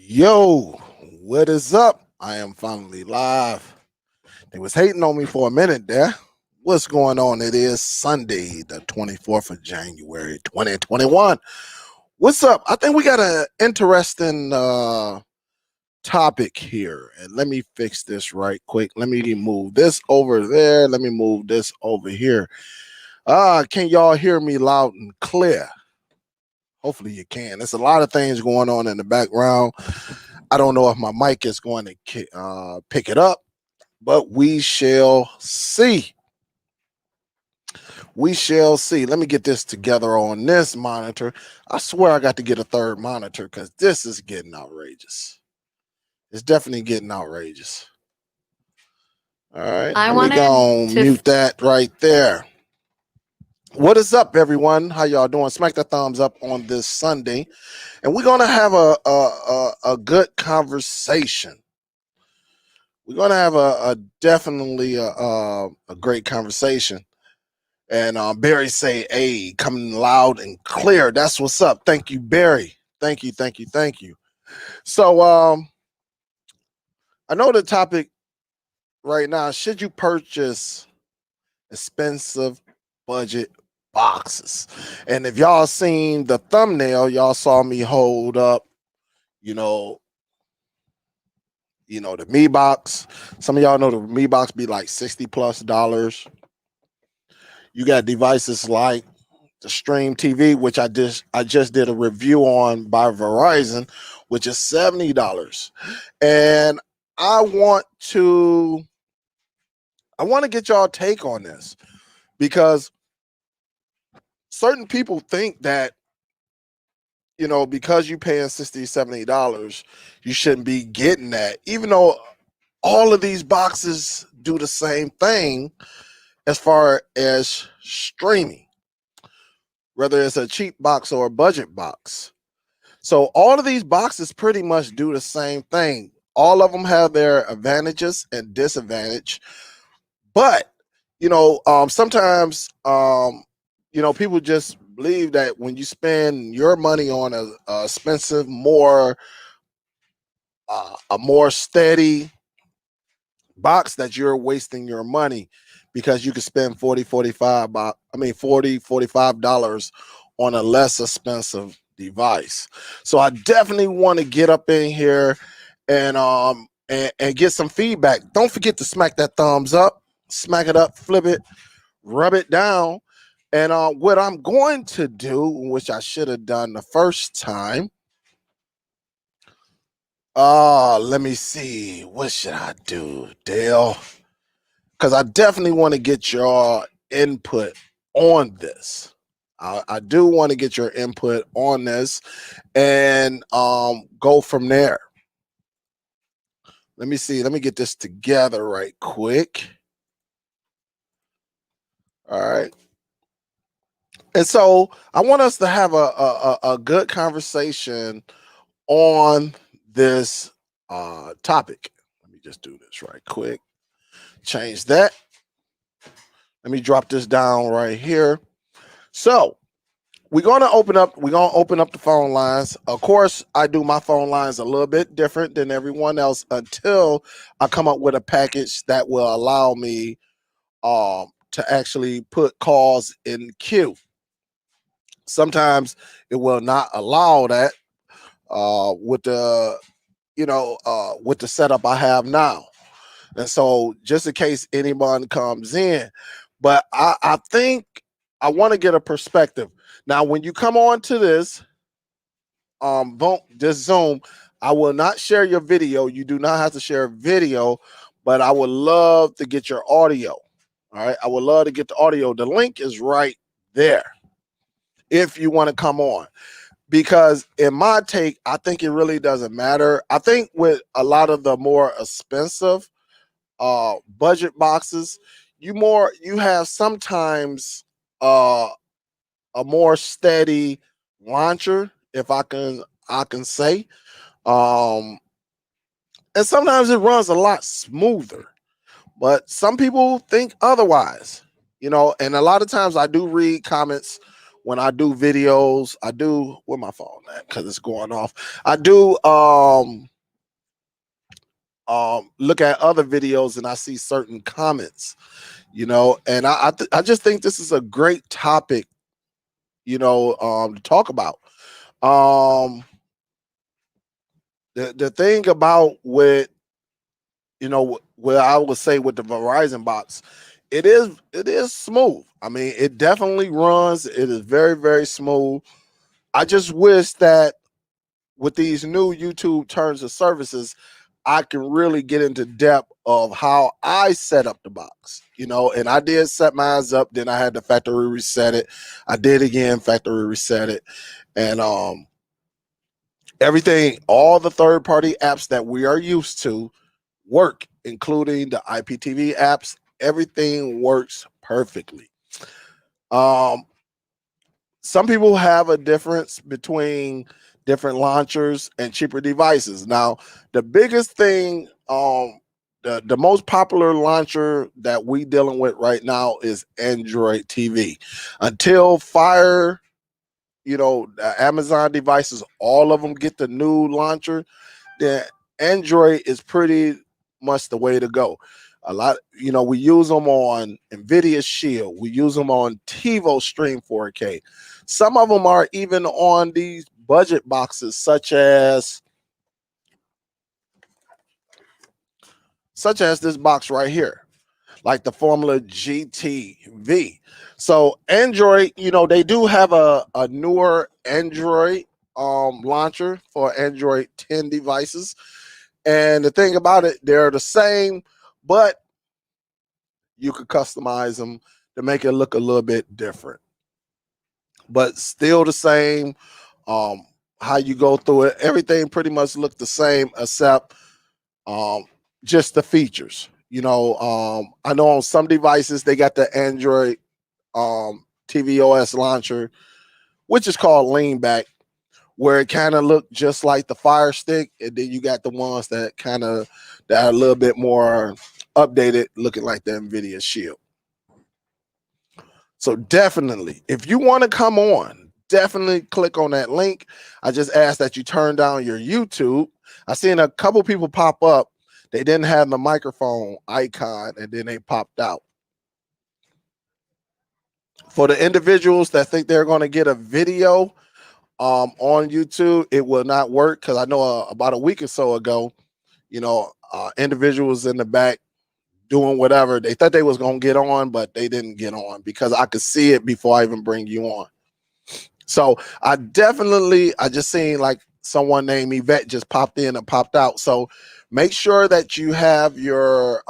Yo, what is up? I am finally live. They was hating on me for a minute there. What's going on? It is Sunday, the 24th of January, 2021. What's up? I think we got an interesting topic here. And let me fix this right quick. Let me move this over there. Let me move this over here. Can y'all hear me loud and clear? Hopefully you can. There's a lot of things going on in the background. I don't know if my mic is going to pick it up, but we shall see. We shall see. Let me get this together on this monitor. I swear I got to get a third monitor because this is getting outrageous. It's definitely getting outrageous. All right. Let me go and mute that right there. What is up, everyone? How y'all doing? Smack the thumbs up on this Sunday. And we're going to have a good conversation. We're going to have a definitely a great conversation. And Barry say, hey, coming loud and clear. That's what's up. Thank you, Barry. Thank you. So I know the topic right now, should you purchase expensive budget boxes? And if y'all seen the thumbnail, y'all saw me hold up, the Me Box. Some of y'all know the Me Box be like $60+. You got devices like the Stream TV, which I just did a review on by Verizon, which is $70. And I want to get y'all take on this because certain people think that, because you paying $60, $70, you shouldn't be getting that, even though all of these boxes do the same thing as far as streaming, whether it's a cheap box or a budget box. So all of these boxes pretty much do the same thing. All of them have their advantages and disadvantage, but sometimes people just believe that when you spend your money on a expensive, a more steady box, that you're wasting your money because you could spend $45 on a less expensive device. So I definitely want to get up in here and get some feedback. Don't forget to smack that thumbs up, smack it up, flip it, rub it down. And what I'm going to do, which I should have done the first time, let me see. What should I do, Dale? Because I definitely want to get your input on this. I do want to get your input on this and go from there. Let me see. Let me get this together right quick. All right. And so I want us to have a good conversation on this topic. Let me just do this right quick. Change that. Let me drop this down right here. So we're gonna open up the phone lines. Of course, I do my phone lines a little bit different than everyone else until I come up with a package that will allow me to actually put calls in queue. Sometimes it will not allow that with the setup I have now. And so just in case anyone comes in, but I think I want to get a perspective. Now, when you come on to this Zoom, I will not share your video. You do not have to share video, but I would love to get your audio. All right. I would love to get the audio. The link is right there if you want to come on. Because in my take, I think it really doesn't matter. I think with a lot of the more expensive budget boxes, you have sometimes a more steady launcher, if I can say. And sometimes it runs a lot smoother. But some people think otherwise, and a lot of times I do read comments when I do videos, I do where my phone at because it's going off. I do look at other videos and I see certain comments, and I just think this is a great topic, to talk about. The thing about with what I would say with the Verizon box, it is smooth. I mean, it definitely runs. It is very, very smooth. I just wish that with these new YouTube terms of services, I can really get into depth of how I set up the box, and I did set mine up. Then I had to factory reset it. I did again, factory reset it. And everything, all the third party apps that we are used to work, including the IPTV apps. Everything works perfectly. Some people have a difference between different launchers and cheaper devices. Now, the biggest thing, the most popular launcher that we dealing with right now is Android TV. Until Fire, Amazon devices, all of them get the new launcher, then Android is pretty much the way to go. A lot, we use them on NVIDIA Shield. We use them on TiVo Stream 4K. Some of them are even on these budget boxes, such as this box right here, like the Formula GTV. So Android, they do have a newer Android launcher for Android 10 devices. And the thing about it, they're the same, but you could customize them to make it look a little bit different. But still the same. How you go through it, everything pretty much look the same except just the features. I know on some devices they got the Android tvOS launcher, which is called lean back, where it kind of looked just like the Fire Stick, and then you got the ones that are a little bit more updated, looking like the NVIDIA Shield. So definitely, if you want to come on, definitely click on that link. I just ask that you turn down your YouTube. I seen a couple people pop up. They didn't have the microphone icon, and then they popped out. For the individuals that think they're going to get a video on YouTube, it will not work, because I know about a week or so ago, individuals in the back doing whatever. They thought they was going to get on, but they didn't get on because I could see it before I even bring you on. So I just seen like someone named Yvette just popped in and popped out. So make sure that you have your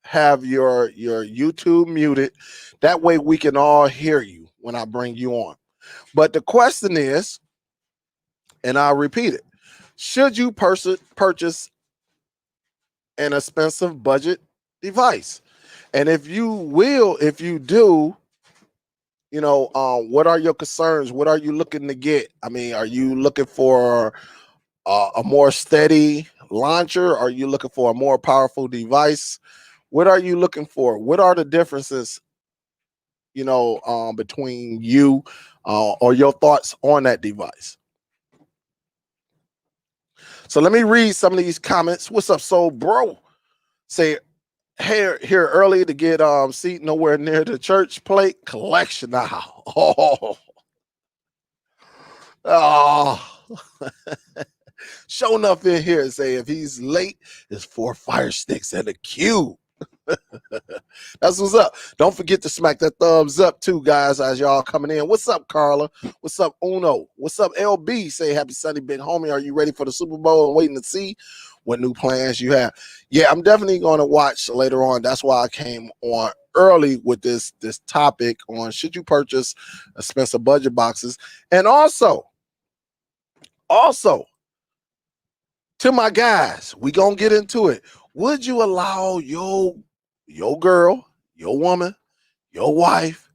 YouTube muted. That way we can all hear you when I bring you on. But the question is, and I'll repeat it, should you purchase an expensive budget device? And if you do, what are your concerns? What are you looking to get? I mean, are you looking for a more steady launcher? Are you looking for a more powerful device? What are you looking for? What are the differences, between you or your thoughts on that device? So let me read some of these comments. What's up, Soul Bro? Say, here early to get seat nowhere near the church plate collection now. Oh. Show enough in here and say if he's late, it's 4 fire sticks and a cube. That's what's up. Don't forget to smack that thumbs up too, guys, as y'all coming in. What's up, Carla? What's up, Uno? What's up, LB? Say happy Sunday, big homie. Are you ready for the Super Bowl and waiting to see what new plans you have? Yeah, I'm definitely going to watch later on. That's why I came on early with this topic on should you purchase expensive budget boxes. And also to my guys, we gonna get into it. Would you allow your girl, your woman, your wife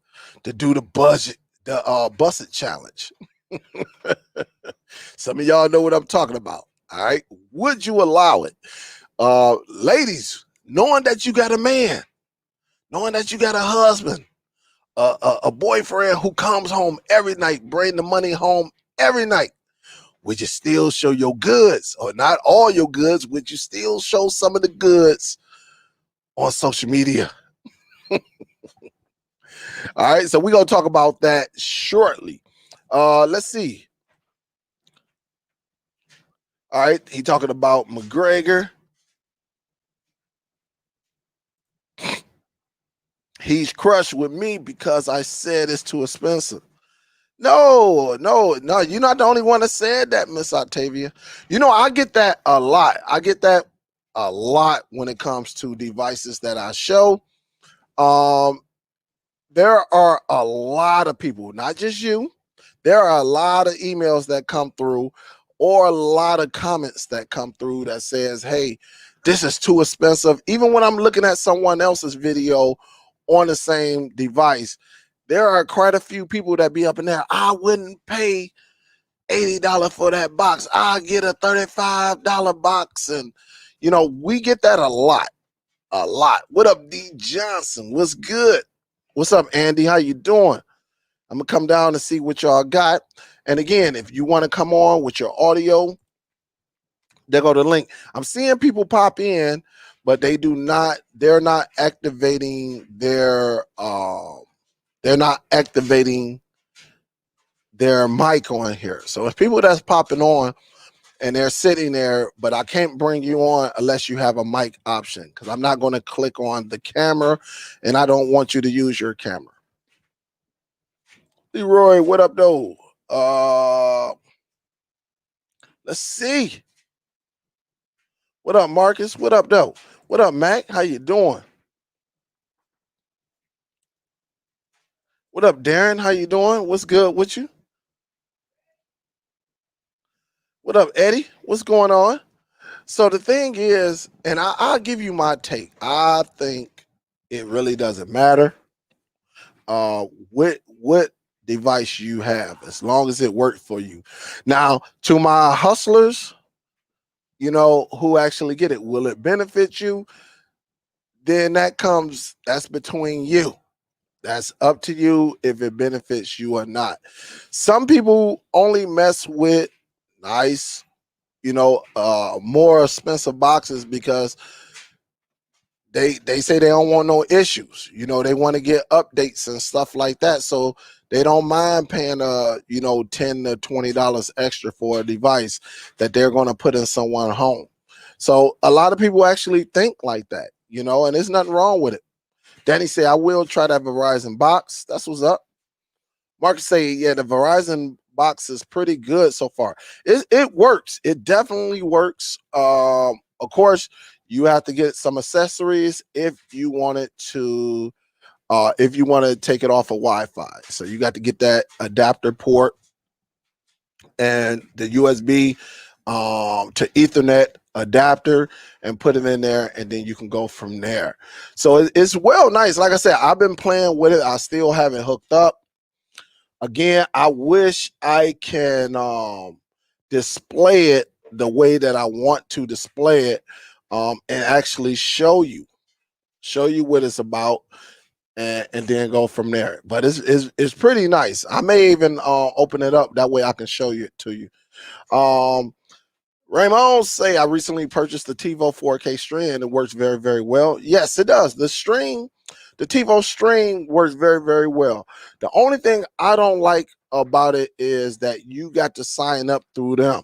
to do the busset challenge? Some of y'all know what I'm talking about. All right. Would you allow it? Ladies, knowing that you got a man, knowing that you got a husband, a boyfriend who comes home every night, bring the money home every night, would you still show your goods? Or not all your goods, would you still show some of the goods on social media? All right, so we're gonna talk about that shortly. Let's see. All right, he talking about McGregor. He's crushed with me because I said it's too expensive. No, you're not the only one that said that, Miss Octavia. You know, I get that a lot. I get that a lot when it comes to devices that I show. There are a lot of people, not just you. There are a lot of emails that come through, or a lot of comments that come through that says, hey, this is too expensive. Even when I'm looking at someone else's video on the same device, there are quite a few people that be up in there. I wouldn't pay $80 for that box. I get a $35 box. And, you know, we get that a lot. What up, D Johnson? What's good? What's up, Andy? How you doing? I'm gonna come down and see what y'all got. And again, if you want to come on with your audio, there go the link. I'm seeing people pop in, but they're not activating their mic on here. So it's people that's popping on and they're sitting there, but I can't bring you on unless you have a mic option, because I'm not going to click on the camera and I don't want you to use your camera. Leroy, what up, though? Let's see. What up, Marcus? What up, though? What up, Mac? How you doing? What up, Darren? How you doing? What's good with you? What up, Eddie? What's going on? So the thing is, and I'll give you my take. I think it really doesn't matter what device you have, as long as it worked for you. Now, to my hustlers, you know, who actually get it, will it benefit you? Then that's between you. That's up to you if it benefits you or not. Some people only mess with nice, more expensive boxes because they say they don't want no issues. You know, they want to get updates and stuff like that. So they don't mind paying $10 to $20 extra for a device that they're going to put in someone's home. So a lot of people actually think like that, and there's nothing wrong with it. Danny say, I will try that Verizon box. That's what's up. Marcus say, yeah, the Verizon box is pretty good so far. It works. It definitely works. Of course, you have to get some accessories if you want to take it off of Wi-Fi. So you got to get that adapter port and the USB to Ethernet adapter and put it in there, and then you can go from there. So it's well nice. Like I said, I've been playing with it. I still haven't hooked up. Again, I wish I can display it the way that I want to display it, and actually show you what it's about, and then go from there. But it's pretty nice. I may even open it up, that way I can show it to you. Raymond say, I recently purchased the TiVo 4K stream and it works very, very well. Yes, it does. The TiVo stream works very, very well. The only thing I don't like about it is that you got to sign up through them.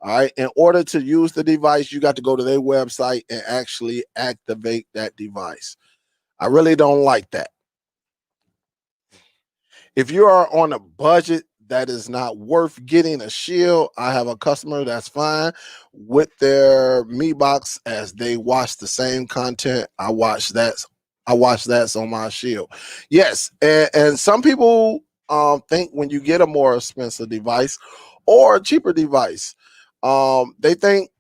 All right. In order to use the device, you got to go to their website and actually activate that device. I really don't like that. If you are on a budget that is not worth getting a shield, I have a customer that's fine with their Mi box as they watch the same content. I watch that on my shield. Yes, and some people think when you get a more expensive device or a cheaper device, they think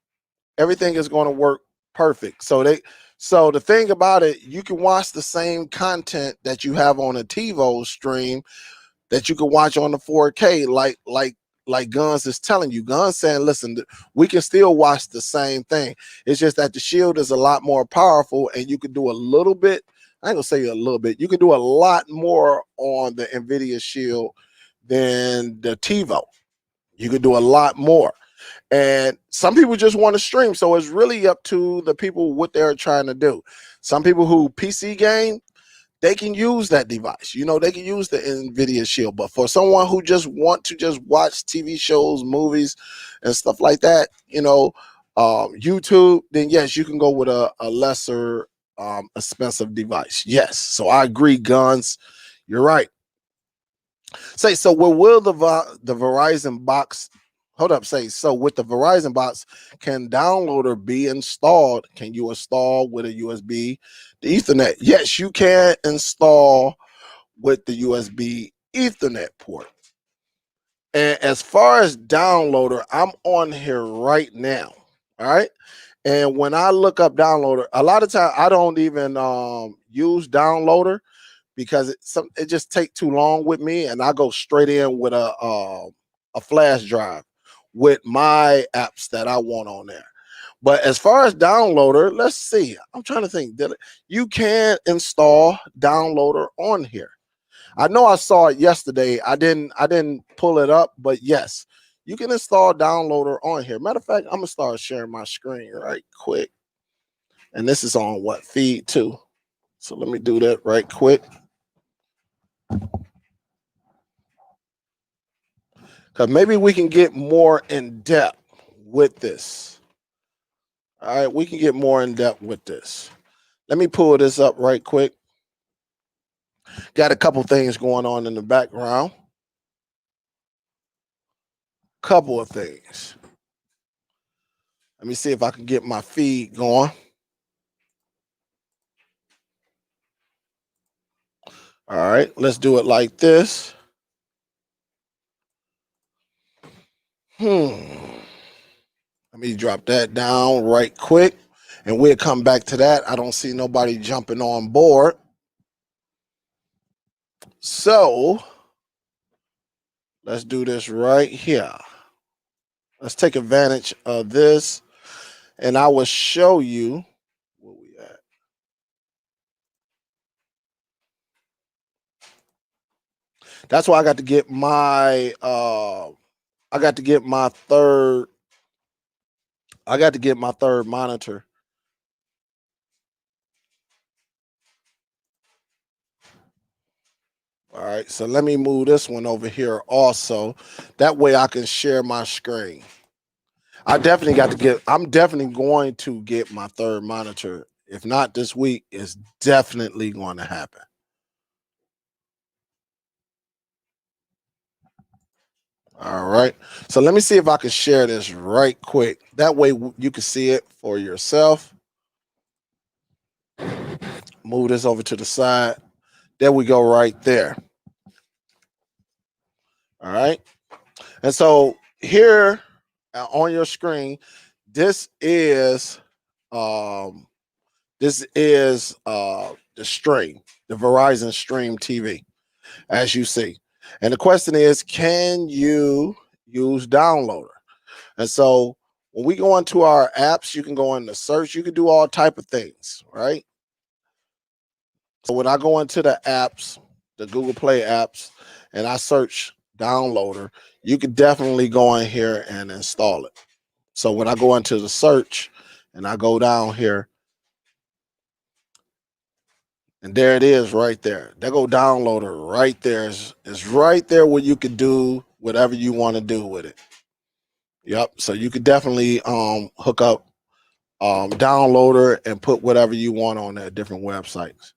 everything is going to work perfect. So the thing about it, you can watch the same content that you have on a TiVo stream that you can watch on the 4K, like Guns is telling you. Guns saying, listen, we can still watch the same thing. It's just that the shield is a lot more powerful and you can do a little bit I ain't gonna say a little bit. You can do a lot more on the NVIDIA Shield than the TiVo. You can do a lot more. And some people just want to stream. So it's really up to the people what they're trying to do. Some people who PC game, they can use that device. You know, they can use the NVIDIA Shield. But for someone who just want to just watch TV shows, movies, and stuff like that, you know, YouTube, then yes, you can go with a lesser expensive device. Yes. So I agree, Guns. You're right. Say, so will the Verizon box, hold up, say, so with the Verizon box, can downloader be installed? Can you install with a USB Ethernet? Yes, you can install with the USB Ethernet port. And as far as downloader, I'm on here right now. All right. And when I look up downloader, a lot of time I don't even use downloader because it just take too long with me, and I go straight in with a flash drive with my apps that I want on there. But as far as downloader, let's see. I'm trying to think. You can install downloader on here. I know I saw it yesterday. I didn't pull it up, but yes, you can install downloader on here. Matter of fact, I'm gonna start sharing my screen right quick. And this is on what, feed too. So let me do that right quick. Because maybe we can get more in depth with this. All right, we can get more in depth with this. Let me pull this up right quick. Got a couple things going on in the background. Couple of things. Let me see if I can get my feed going. All right, let's do it like this. Let me drop that down right quick, and we'll come back to that. I don't see nobody jumping on board. So let's do this right here. Let's take advantage of this, and I will show you where we at. That's why I got to get my third monitor. All right, so let me move this one over here also. That way I can share my screen. I'm definitely going to get my third monitor. If not this week, it's definitely going to happen. All right. So let me see if I can share this right quick. That way you can see it for yourself. Move this over to the side. There we go right there. All right. And so here on your screen, this is the stream, the Verizon Stream TV, as you see. And the question is, can you use downloader? And so when we go into our apps, you can go into search, you can do all type of things, right? So when I go into the apps, the Google Play apps, and I search downloader, you could definitely go in here and install it. So when I go into the search and I go down here, and there it is right there. There go downloader right there. It's right there where you could do whatever you want to do with it. Yep. So you could definitely hook up downloader and put whatever you want on there, different websites.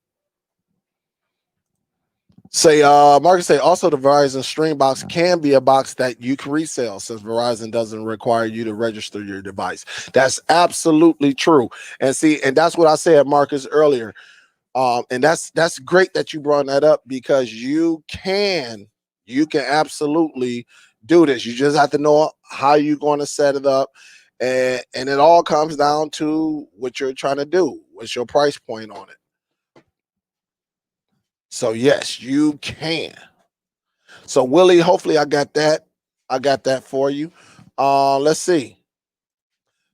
Say Marcus say also the Verizon Stream box can be a box that you can resell since Verizon doesn't require you to register your device. That's absolutely true. And see, and that's what I said, Marcus, earlier. And that's great that you brought that up because you can absolutely do this. You just have to know how you're going to set it up. And it all comes down to what you're trying to do. What's your price point on it? So yes, you can. So Willie, hopefully I got that. I got that for you. Let's see.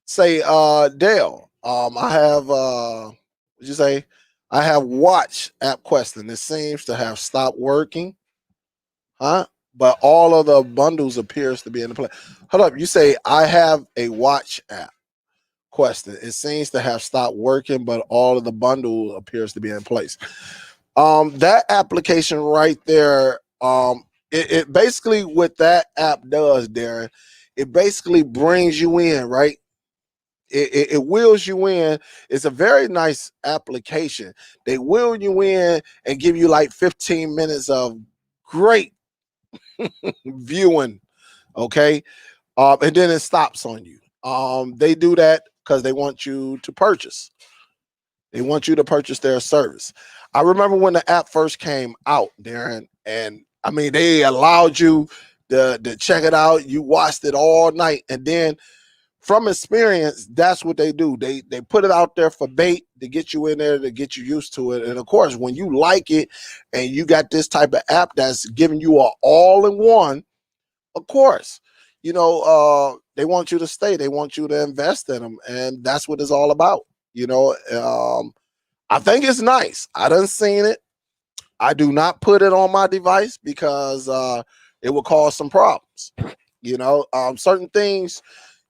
Say Dale. I have what'd you say? I have watched app question. It seems to have stopped working. Huh? But all of the bundles appears to be in the play. Hold up. You say I have a watch app question. It seems to have stopped working, but all of the bundle appears to be in place. That application right there, it basically what that app does, Darren, it basically brings you in, right? It wheels you in. It's a very nice application. They wheel you in and give you like 15 minutes of great viewing, okay? And then it stops on you. They do that because they want you to purchase. They want you to purchase their service. I remember when the app first came out, Darren, and I mean they allowed you to check it out. You watched it all night, and then from experience, that's what they do. They put it out there for bait to get you in there, to get you used to it. And of course, when you like it and you got this type of app that's giving you a all-in-one, of course, they want you to stay. They want you to invest in them, and that's what it's all about. I think it's nice. I done seen it. I do not put it on my device because it will cause some problems. Certain things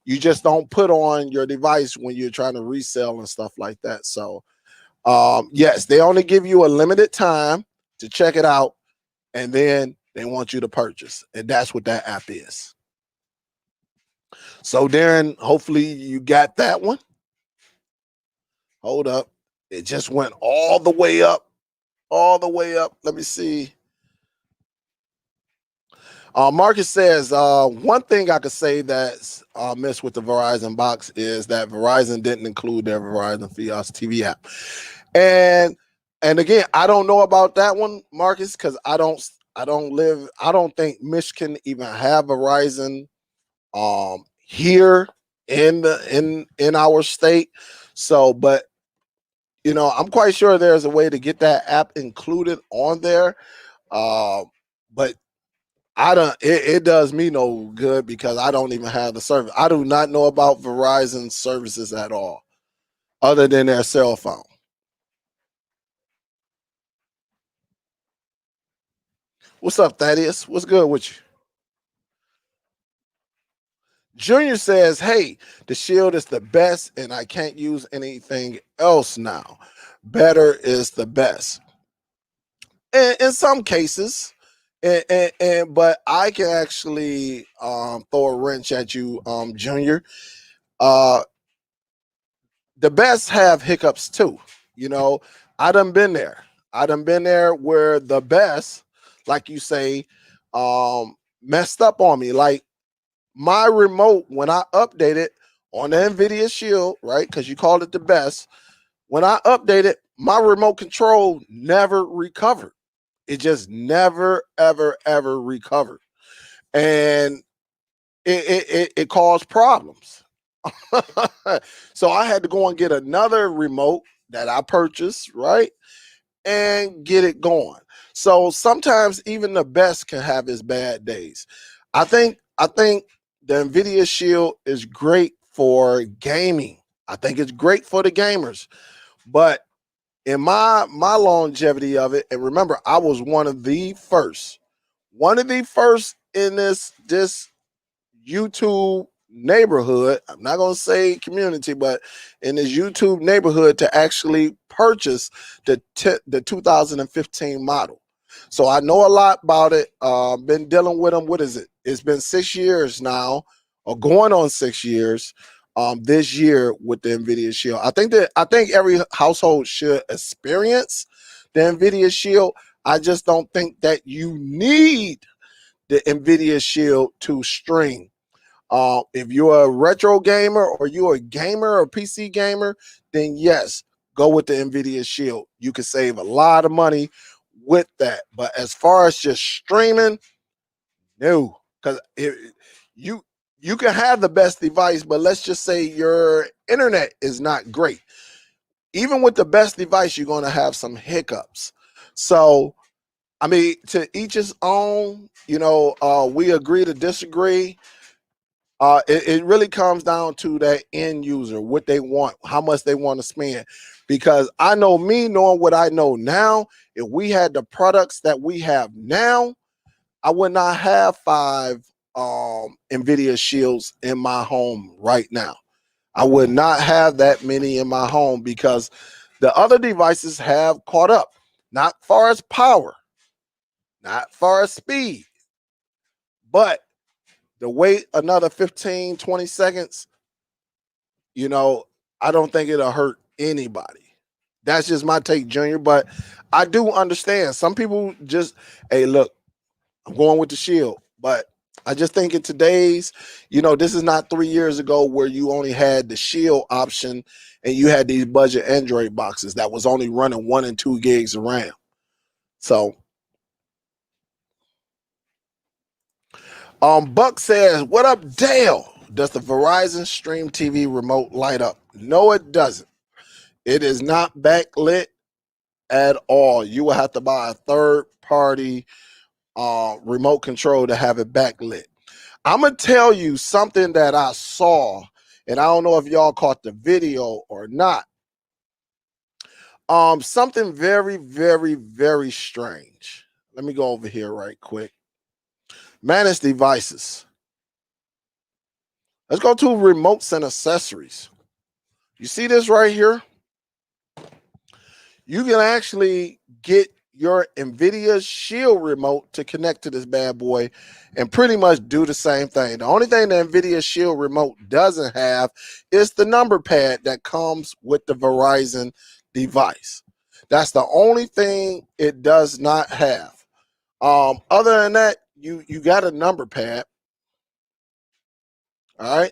you just don't put on your device when you're trying to resell and stuff like that. So, yes, they only give you a limited time to check it out, and then they want you to purchase, and that's what that app is. So, Darren, hopefully you got that one. Hold up. It just went all the way up. All the way up. Let me see. Marcus says, one thing I could say that's missed with the Verizon box is that Verizon didn't include their Verizon Fios TV app. And again, I don't know about that one, Marcus, because I don't think Michigan even have Verizon here in our state. So, but I'm quite sure there's a way to get that app included on there. But it does me no good because I don't even have the service. I do not know about Verizon services at all, other than their cell phone. What's up, Thaddeus? What's good with you? Junior says, hey, the Shield is the best and I can't use anything else now. Better is the best. In some cases, but I can actually throw a wrench at you, Junior. Uh, the best have hiccups too. I done been there. I done been there where the best, like you say, messed up on me. Like my remote, when I updated on the NVIDIA Shield, right? Because you called it the best. When I updated, my remote control never recovered. It just never, ever, ever recovered. And it caused problems. So I had to go and get another remote that I purchased, right? And get it going. So sometimes even the best can have its bad days. I think the NVIDIA Shield is great for gaming. I think it's great for the gamers. But in my longevity of it, and remember, I was one of the first in this YouTube neighborhood. I'm not going to say community, but in this YouTube neighborhood to actually purchase the 2015 model. So I know a lot about it. Been dealing with them. What is it? It's been 6 years now, or going on 6 years. This year with the NVIDIA Shield, I think every household should experience the NVIDIA Shield. I just don't think that you need the NVIDIA Shield to stream. If you're a retro gamer or you're a gamer or PC gamer, then yes, go with the NVIDIA Shield. You can save a lot of money with that. But as far as just streaming, no, because you you can have the best device, but let's just say your internet is not great. Even with the best device, you're going to have some hiccups. So, I mean, to each his own. We agree to disagree. It really comes down to that end user, what they want, how much they want to spend. Because I know me knowing what I know now, if we had the products that we have now, I would not have 5 NVIDIA shields in my home right now. I would not have that many in my home because the other devices have caught up. Not far as power, not far as speed, but to wait another 15, 20 seconds, I don't think it'll hurt anybody. That's just my take, Junior. But I do understand. Some people just, hey, look, I'm going with the shield. But I just think in today's, this is not 3 years ago where you only had the shield option and you had these budget Android boxes that was only running 1 and 2 gigs of RAM. So, Buck says, what up, Dale? Does the Verizon Stream TV remote light up? No, it doesn't. It is not backlit at all. You will have to buy a third-party remote control to have it backlit. I'm going to tell you something that I saw, and I don't know if y'all caught the video or not. Something very, very, very strange. Let me go over here right quick. Manage devices. Let's go to remotes and accessories. You see this right here? You can actually get your NVIDIA Shield remote to connect to this bad boy and pretty much do the same thing. The only thing the NVIDIA Shield remote doesn't have is the number pad that comes with the Verizon device. That's the only thing it does not have. Other than that, you got a number pad. All right.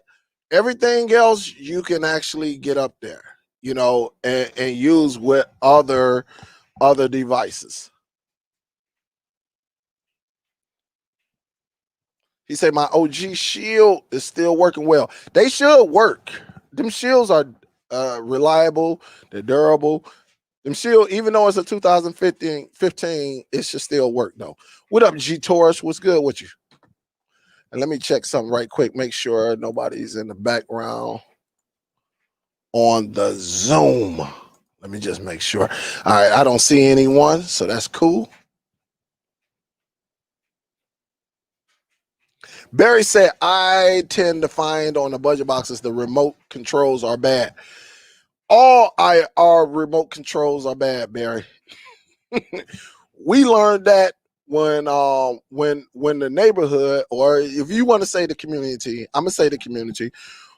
Everything else you can actually get up there, and use with other devices. He said my OG shield is still working well. They should work. Them shields are reliable. They're durable. Them shield, even though it's a 2015, it should still work though. What up, G Taurus? What's good with you? And let me check something right quick. Make sure nobody's in the background on the Zoom. Let me just make sure. All right, I don't see anyone, so that's cool. Barry said, I tend to find on the budget boxes the remote controls are bad. All IR remote controls are bad, Barry. We learned that when the neighborhood, or if you want to say the community, I'm gonna say the community,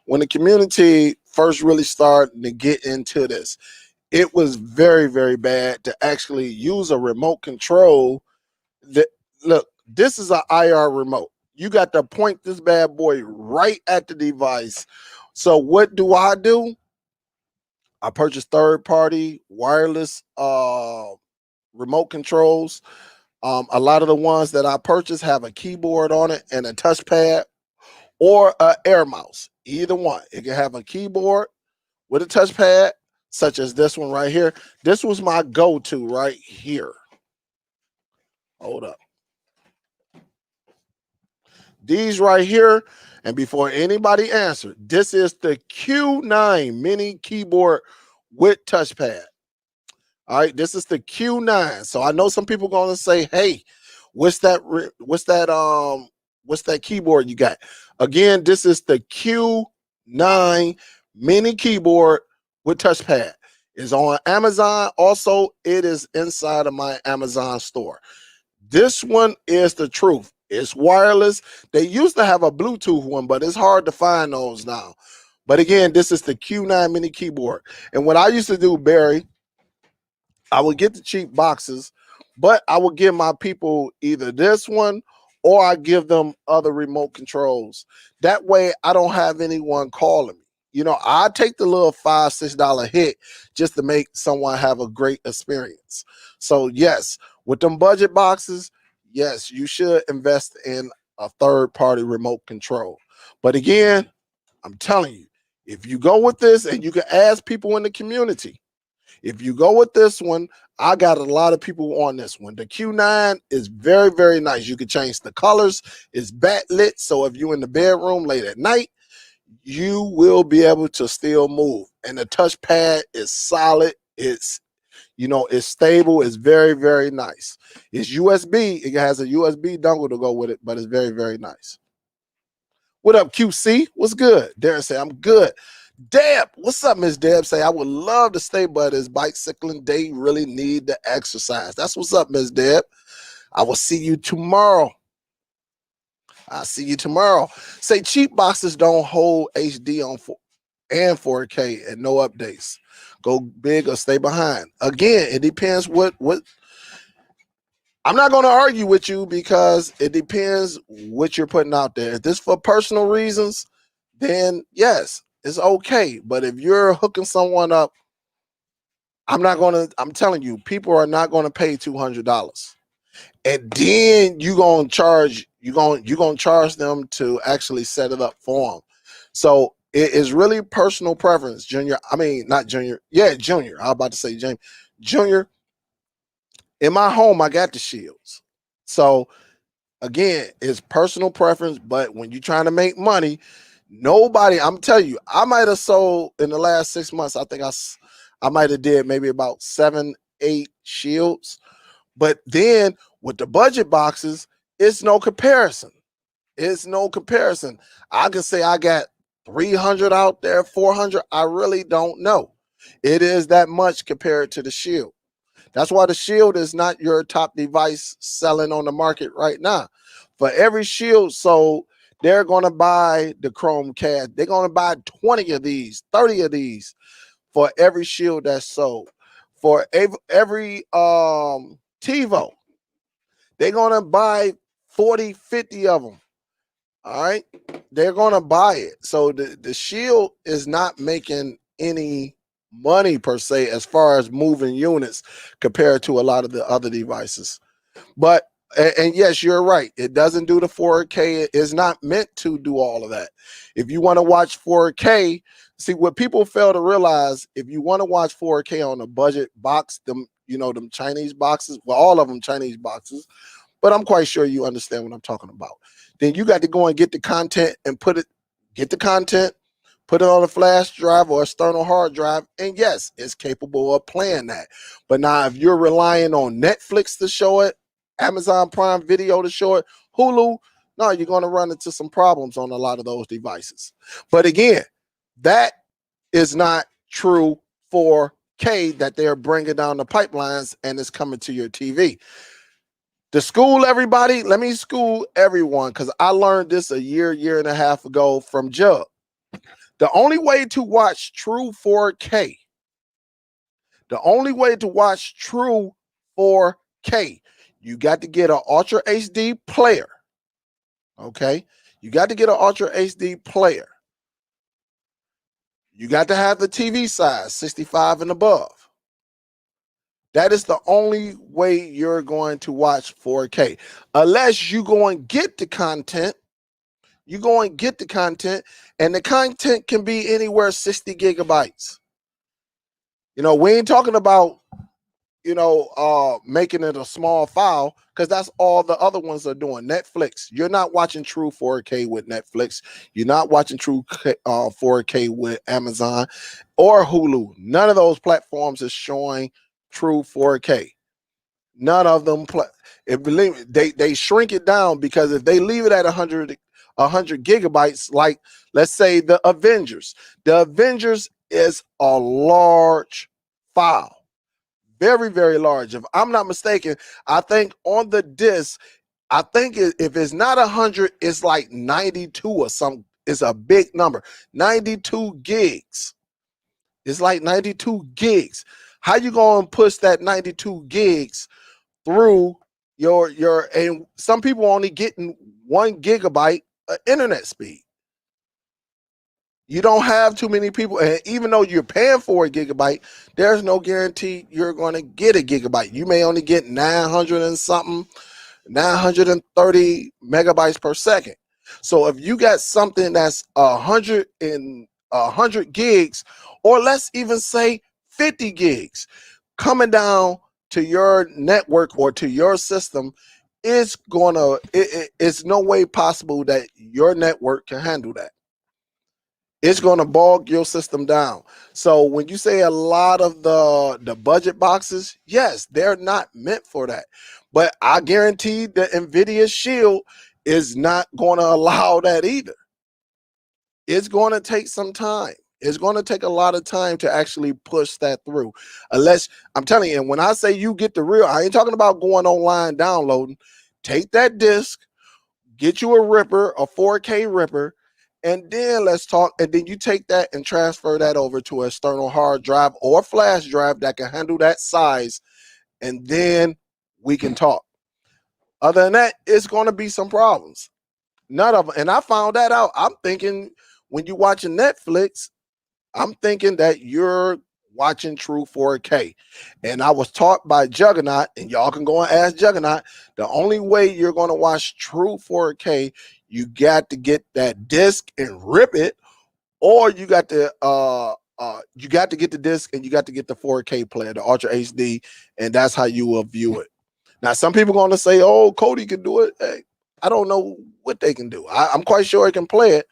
when the community first really started to get into this, it was very, very bad to actually use a remote control. That, look, this is an IR remote. You got to point this bad boy right at the device. So what do? I purchased third-party wireless remote controls. A lot of the ones that I purchased have a keyboard on it and a touchpad or an air mouse. Either one. It can have a keyboard with a touchpad, such as this one right here. This was my go-to right here. Hold up. These right here, and before anybody answered, this is the Q9 mini keyboard with touchpad. All right, this is the Q9. So I know some people going to say, "Hey, what's that keyboard you got?" Again, this is the Q9 mini keyboard with touchpad. It's on Amazon. Also, it is inside of my Amazon store. This one is the truth. It's wireless. They used to have a Bluetooth one, but it's hard to find those now. But again, this is the Q9 mini keyboard. And what I used to do, Barry, I would get the cheap boxes, but I would give my people either this one or I give them other remote controls. That way I don't have anyone calling me. I take the little $5, $6 hit just to make someone have a great experience. So yes, with them budget boxes, yes, you should invest in a third-party remote control. But again, I'm telling you, if you go with this, and you can ask people in the community, if you go with this one, I got a lot of people on this one. The Q9 is very, very nice. You can change the colors. It's backlit, so if you're in the bedroom late at night, you will be able to still move. And the touchpad is solid. It's, it's stable. It's very, very nice. It's USB. It has a USB dongle to go with it, but it's very, very nice. What up, QC? What's good? Darren say, I'm good. Deb, what's up, Miss Deb? Say, I would love to stay, but it's bicycling day. Really need the exercise. That's what's up, Miss Deb. I will see you tomorrow. I'll see you tomorrow. Say, cheap boxes don't hold HD on and 4K and no updates. Go big or stay behind. Again, it depends what I'm not going to argue with you because it depends what you're putting out there. If this for personal reasons, then yes, it's okay. But if you're hooking someone up, I'm telling you, people are not going to pay $200. And then you're going to charge them to actually set it up for them. So it is really personal preference, Junior. I mean, not Junior. Yeah, Junior. I was about to say James. Junior, in my home, I got the shields. So again, it's personal preference, but when you're trying to make money, I'm telling you, I might have sold in the last 6 months, I think I might have did maybe about 7, 8 shields. But then with the budget boxes, it's no comparison. It's no comparison. I can say I got 300 out there, 400. I really don't know. It is that much compared to the Shield. That's why the Shield is not your top device selling on the market right now. For every Shield sold, they're going to buy the Chromecast. They're going to buy 20 of these, 30 of these for every Shield that's sold. For every TiVo, they're going to buy 40, 50 of them. All right. They're going to buy it. So the Shield is not making any money per se as far as moving units compared to a lot of the other devices. But, and yes, you're right. It doesn't do the 4K. It is not meant to do all of that. If you want to watch 4K, see what people fail to realize, if you want to watch 4K on a budget box, them Chinese boxes, well, all of them Chinese boxes, but I'm quite sure you understand what I'm talking about. Then you got to go and get the content and put it on a flash drive or external hard drive. And yes, it's capable of playing that. But now if you're relying on Netflix to show it, Amazon Prime Video to show it, Hulu, no, you're going to run into some problems on a lot of those devices. But again, that is not true 4K that they're bringing down the pipelines and it's coming to your TV. To school everybody, let me school everyone because I learned this a year and a half ago from Jug. The only way to watch true 4K, you got to get an Ultra HD player. Okay? You got to get an Ultra HD player. You got to have the TV size, 65 and above. That is the only way you're going to watch 4K. Unless you go and get the content. You go and get the content, and the content can be anywhere 60 gigabytes. We ain't talking about, making it a small file because that's all the other ones are doing. Netflix, you're not watching true 4K with Netflix. You're not watching true 4K with Amazon or Hulu. None of those platforms is showing true 4K. None of them they shrink it down because if they leave it at 100 gigabytes, like let's say the Avengers is a large file, very, very large. If I'm not mistaken, I think on the disc, if it's not 100, it's like 92 or something. It's a big number, 92 gigs. It's like 92 gigs. How you going to push that 92 gigs through and some people only getting 1 gigabyte internet speed. You don't have too many people, and even though you're paying for a gigabyte, there's no guarantee you're going to get a gigabyte. You may only get 900 and something, 930 megabytes per second. So if you got something that's 100 gigs, or let's even say 50 gigs coming down to your network or to your system, it's no way possible that your network can handle that. It's going to bog your system down. So when you say a lot of the budget boxes, yes, they're not meant for that. But I guarantee that NVIDIA Shield is not going to allow that either. It's going to take some time. It's going to take a lot of time to actually push that through. Unless, I'm telling you, when I say you get the real, I ain't talking about going online downloading. Take that disc, get you a ripper, a 4K ripper, and then let's talk. And then you take that and transfer that over to an external hard drive or flash drive that can handle that size, and then we can talk. Other than that, it's going to be some problems. None of them. And I found that out. I'm thinking when you're watching Netflix, I'm thinking that you're watching true 4K. And I was taught by Juggernaut, and y'all can go and ask Juggernaut, the only way you're going to watch true 4K, you got to get that disc and rip it, or you got to get the disc and you got to get the 4K player, the Ultra HD, and that's how you will view it. Now, some people are going to say, "Oh, Cody can do it." Hey, I don't know what they can do. I'm quite sure he can play it,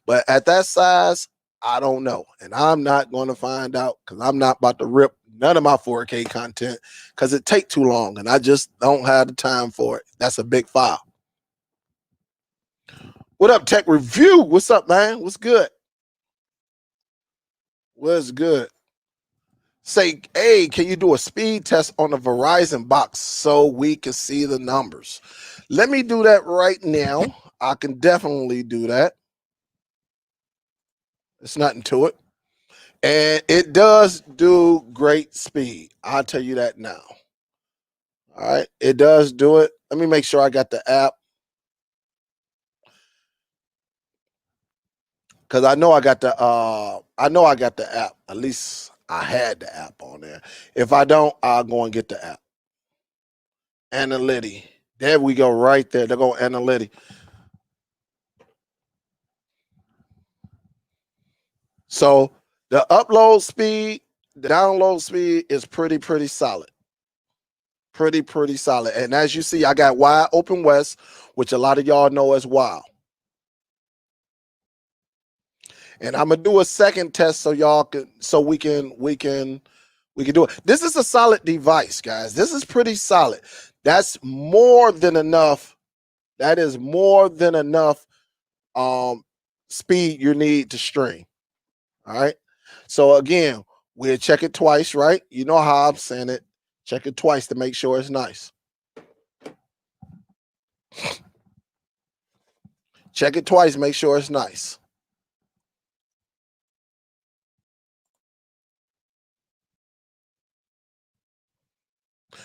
but at that size, I don't know. And I'm not going to find out because I'm not about to rip none of my 4K content because it take too long and I just don't have the time for it. That's a big file. What up, Tech Review? What's up, man? What's good? What's good? Say, hey, can you do a speed test on the Verizon box so we can see the numbers? Let me do that right now. I can definitely do that. It's nothing to it. And it does do great speed. I'll tell you that now. All right. It does do it. Let me make sure I got the app. Because I know I got the app. At least I had the app on there. If I don't, I'll go and get the app. Analytic. There we go, right there. They're going analytic. So the upload speed, the download speed is pretty solid. Pretty solid. And as you see, I got Wide Open West, which a lot of y'all know as WoW. And I'm gonna do a second test so y'all can we can do it. This is a solid device, guys. This is pretty solid. That's more than enough. That is more than enough speed you need to stream. All right. So again, we'll check it twice, right? You know how I'm saying it. Check it twice to make sure it's nice. Check it twice, make sure it's nice.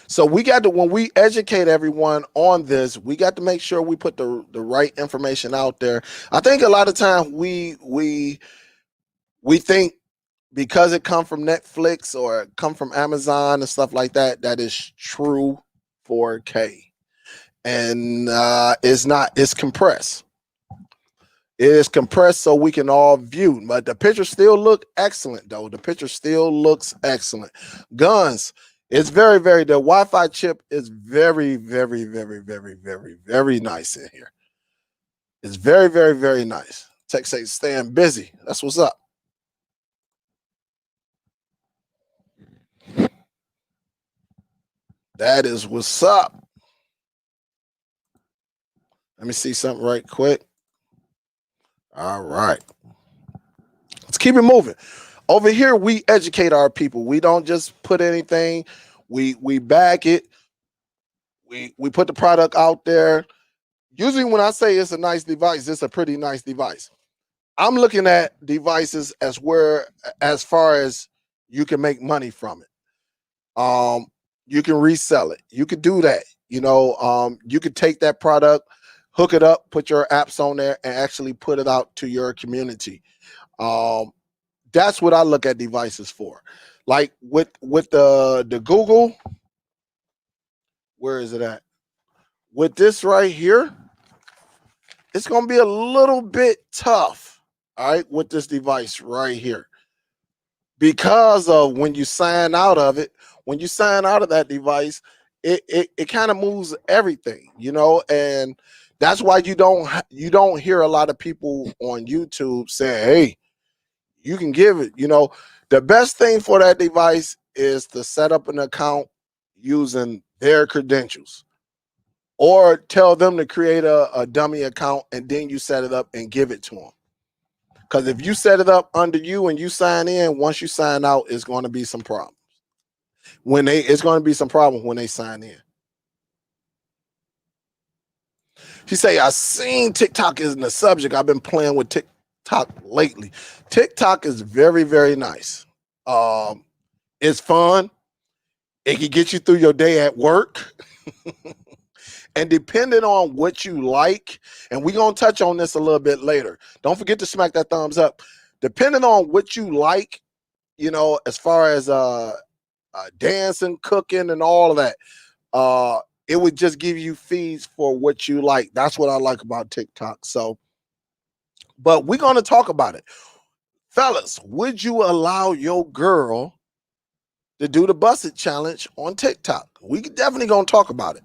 So we got to, when we educate everyone on this, we got to make sure we put the right information out there. I think a lot of times we think because it come from Netflix or it come from Amazon and stuff like that, that is true 4K. And it's not, it's compressed. It is compressed so we can all view, but the picture still look excellent though. The picture still looks excellent. Guns, it's very, the Wi-Fi chip is very nice in here. It's very nice. Tech say staying busy. That's what's up. That is what's up. Let me see something right quick. All right. Let's keep it moving. Over here, we educate our people. We don't just put anything. We back it. We put the product out there. Usually when I say it's a nice device, it's a pretty nice device. I'm looking at devices as far as you can make money from it. You can resell it. You could do that. You could take that product, hook it up, put your apps on there, and actually put it out to your community. That's what I look at devices for. Like with the Google, where is it at? With this right here, it's going to be a little bit tough, all right, with this device right here. Because of when you sign out of it, when you sign out of that device, it kind of moves everything, and that's why you don't hear a lot of people on YouTube saying, hey, You can give it, the best thing for that device is to set up an account using their credentials, or tell them to create a dummy account and then you set it up and give it to them. Because if you set it up under you and you sign in, once you sign out, it's going to be some problems. It's going to be some problems when they sign in. She say, I seen TikTok is in the subject. I've been playing with TikTok lately. TikTok is very, very nice. It's fun. It can get you through your day at work. And depending on what you like, and we're going to touch on this a little bit later. Don't forget to smack that thumbs up. Depending on what you like, as far as dancing, cooking, and all of that, it would just give you feeds for what you like. That's what I like about TikTok. So, but we're going to talk about it. Fellas, would you allow your girl to do the busted challenge on TikTok? We definitely going to talk about it.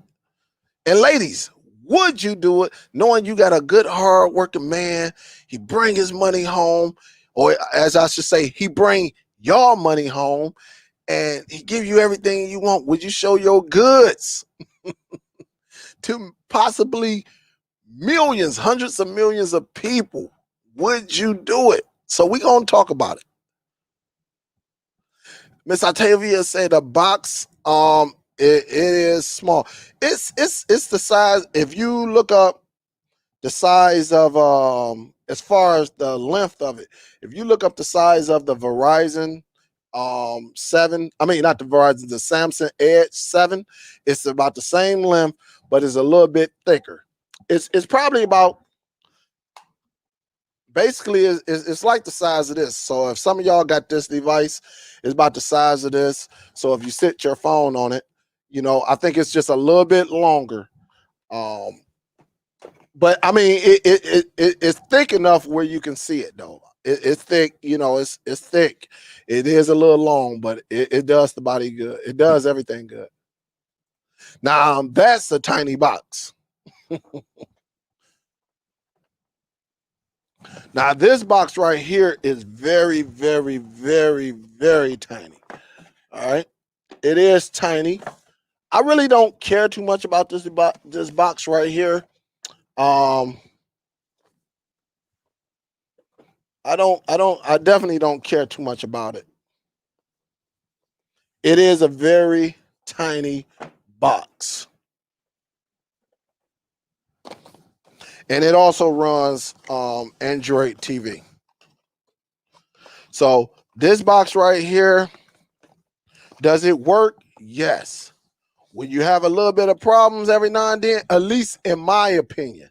And ladies, would you do it knowing you got a good, hard-working man? He bring his money home, or as I should say, he bring your money home, and he give you everything you want. Would you show your goods to possibly millions, hundreds of millions of people? Would you do it? So we're going to talk about it. Miss Octavia said a box, it is small. It's the size. If you look up the size of as far as the length of it, if you look up the size of the Verizon 7, I mean not the Verizon, the Samsung Edge 7, it's about the same length, but it's a little bit thicker. It's probably about, basically it's like the size of this. So if some of y'all got this device, it's about the size of this. So if you sit your phone on it, I think it's just a little bit longer. But I mean, it's thick enough where you can see it though. It's thick, it's thick. It is a little long, but it does the body good. It does everything good. Now that's a tiny box. Now this box right here is very, very, very, very tiny. All right, it is tiny. I really don't care too much about this box right here. I definitely don't care too much about it. It is a very tiny box. And it also runs Android TV. So this box right here, does it work? Yes. When you have a little bit of problems every now and then, at least in my opinion,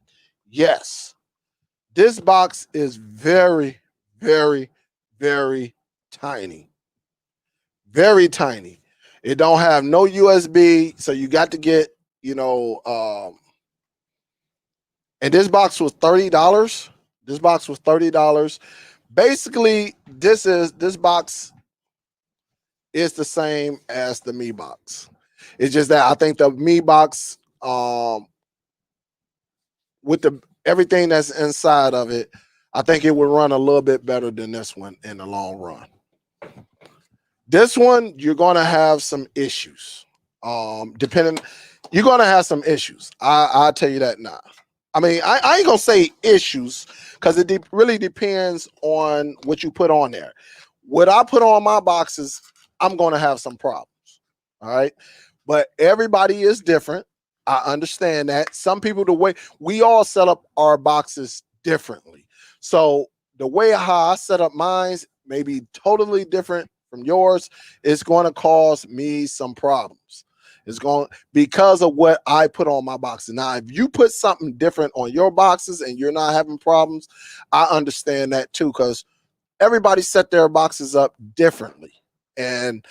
yes. This box is very, very, very tiny. Very tiny. It don't have no USB, so you got to get, and this box was $30. This box was $30. Basically, this box is the same as the Mi box. It's just that I think the Mi box, with everything that's inside of it, I think it would run a little bit better than this one in the long run. This one, you're gonna have some issues. You're gonna have some issues. I'll tell you that now. I mean, I ain't gonna say issues, because it really depends on what you put on there. What I put on my boxes, I'm gonna have some problems. All right, but everybody is different. I understand that. Some people, the way we all set up our boxes differently. So the way how I set up mine may be totally different from yours. It's going to cause me some problems. It's going, because of what I put on my boxes. Now, if you put something different on your boxes and you're not having problems, I understand that too, because everybody set their boxes up differently. And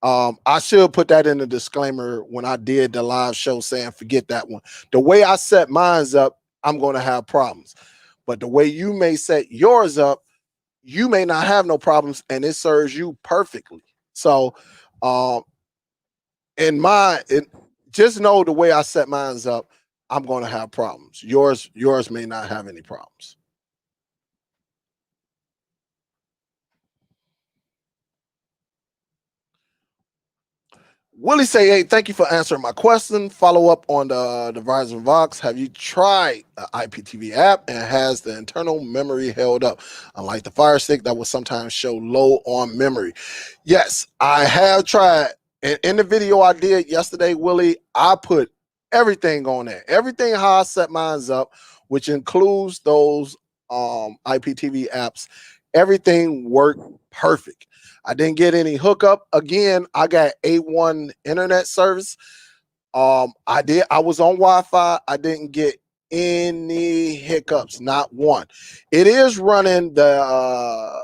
I should put that in the disclaimer when I did the live show, saying forget that one. The way I set mine up, I'm going to have problems. But the way you may set yours up, you may not have no problems, and it serves you perfectly. So, just know the way I set mine up, I'm going to have problems. Yours may not have any problems. Willie say, hey, thank you for answering my question. Follow up on the Verizon Vox. Have you tried the IPTV app and has the internal memory held up? Unlike the Fire Stick that will sometimes show low on memory. Yes, I have tried. And in the video I did yesterday, Willie, I put everything on there. Everything how I set mine up, which includes those IPTV apps. Everything worked perfect. I didn't get any hookup. Again, I got A1 internet service. I was on Wi-Fi. I didn't get any hiccups, not one. It is running the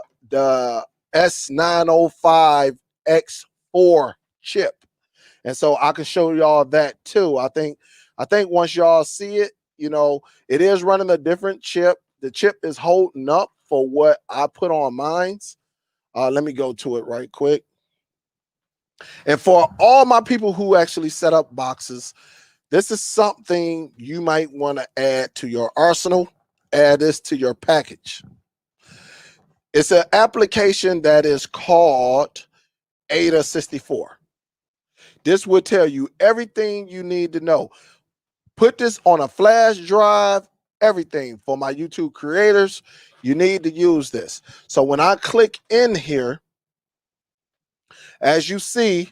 S905X4 chip. And so I can show y'all that too. I think once y'all see it, it is running a different chip. The chip is holding up for what I put on mine's. Let me go to it right quick. And for all my people who actually set up boxes, this is something you might want to add to your arsenal. Add this to your package. It's an application that is called Ada 64. This will tell you everything you need to know. Put this on a flash drive, everything. For my YouTube creators, you need to use this. So when I click in here, as you see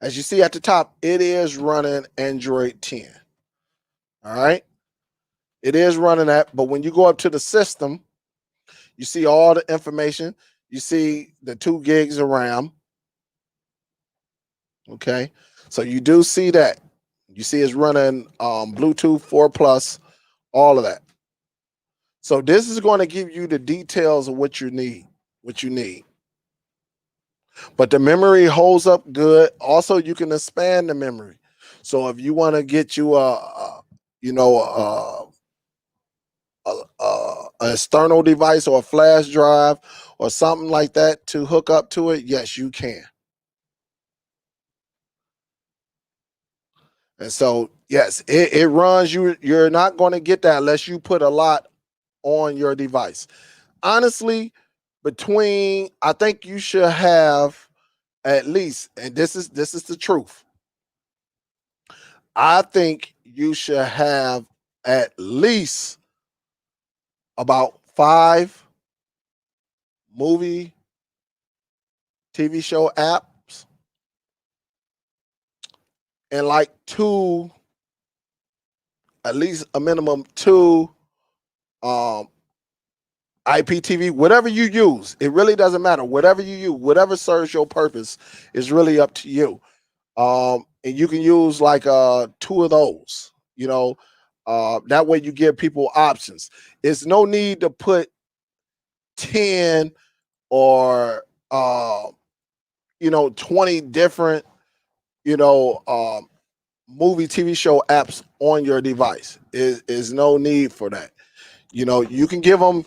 at the top, it is running Android 10. All right. It is running that. But when you go up to the system, you see all the information. You see the 2 gigs of RAM. Okay. So you do see that. You see it's running Bluetooth 4 Plus, all of that. So this is going to give you the details of what you need. But the memory holds up good. Also, you can expand the memory. So if you want to get you a external device or a flash drive or something like that to hook up to it, yes, you can. And so, yes, it runs. You're not going to get that unless you put a lot on your device. Honestly, I think you should have at least, and this is the truth. I think you should have at least about 5 movie, TV show apps and like 2, at least a minimum 2 IPTV, whatever you use. It really doesn't matter. Whatever you use, whatever serves your purpose is really up to you. And you can use like 2 of those, that way you give people options. It's no need to put 10 or 20 different, movie TV show apps on your device. Is no need for that. You can give them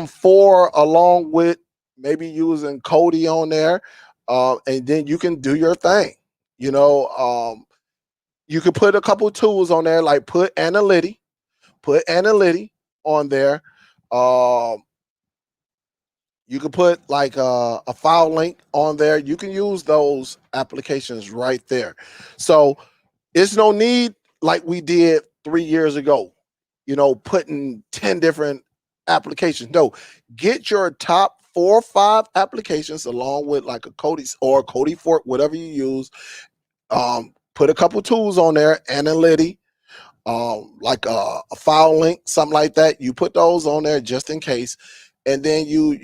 4 along with maybe using Cody on there, and then you can do your thing. You could put a couple tools on there, like put Analytics on there. You could put like a Filelinked on there. You can use those applications right there. So it's no need like we did 3 years ago, putting 10 different applications. No, get your top 4 or 5 applications along with like a Cody or Cody Fork, whatever you use. Put a couple tools on there, Analytics, like a Filelinked, something like that. You put those on there just in case, and then you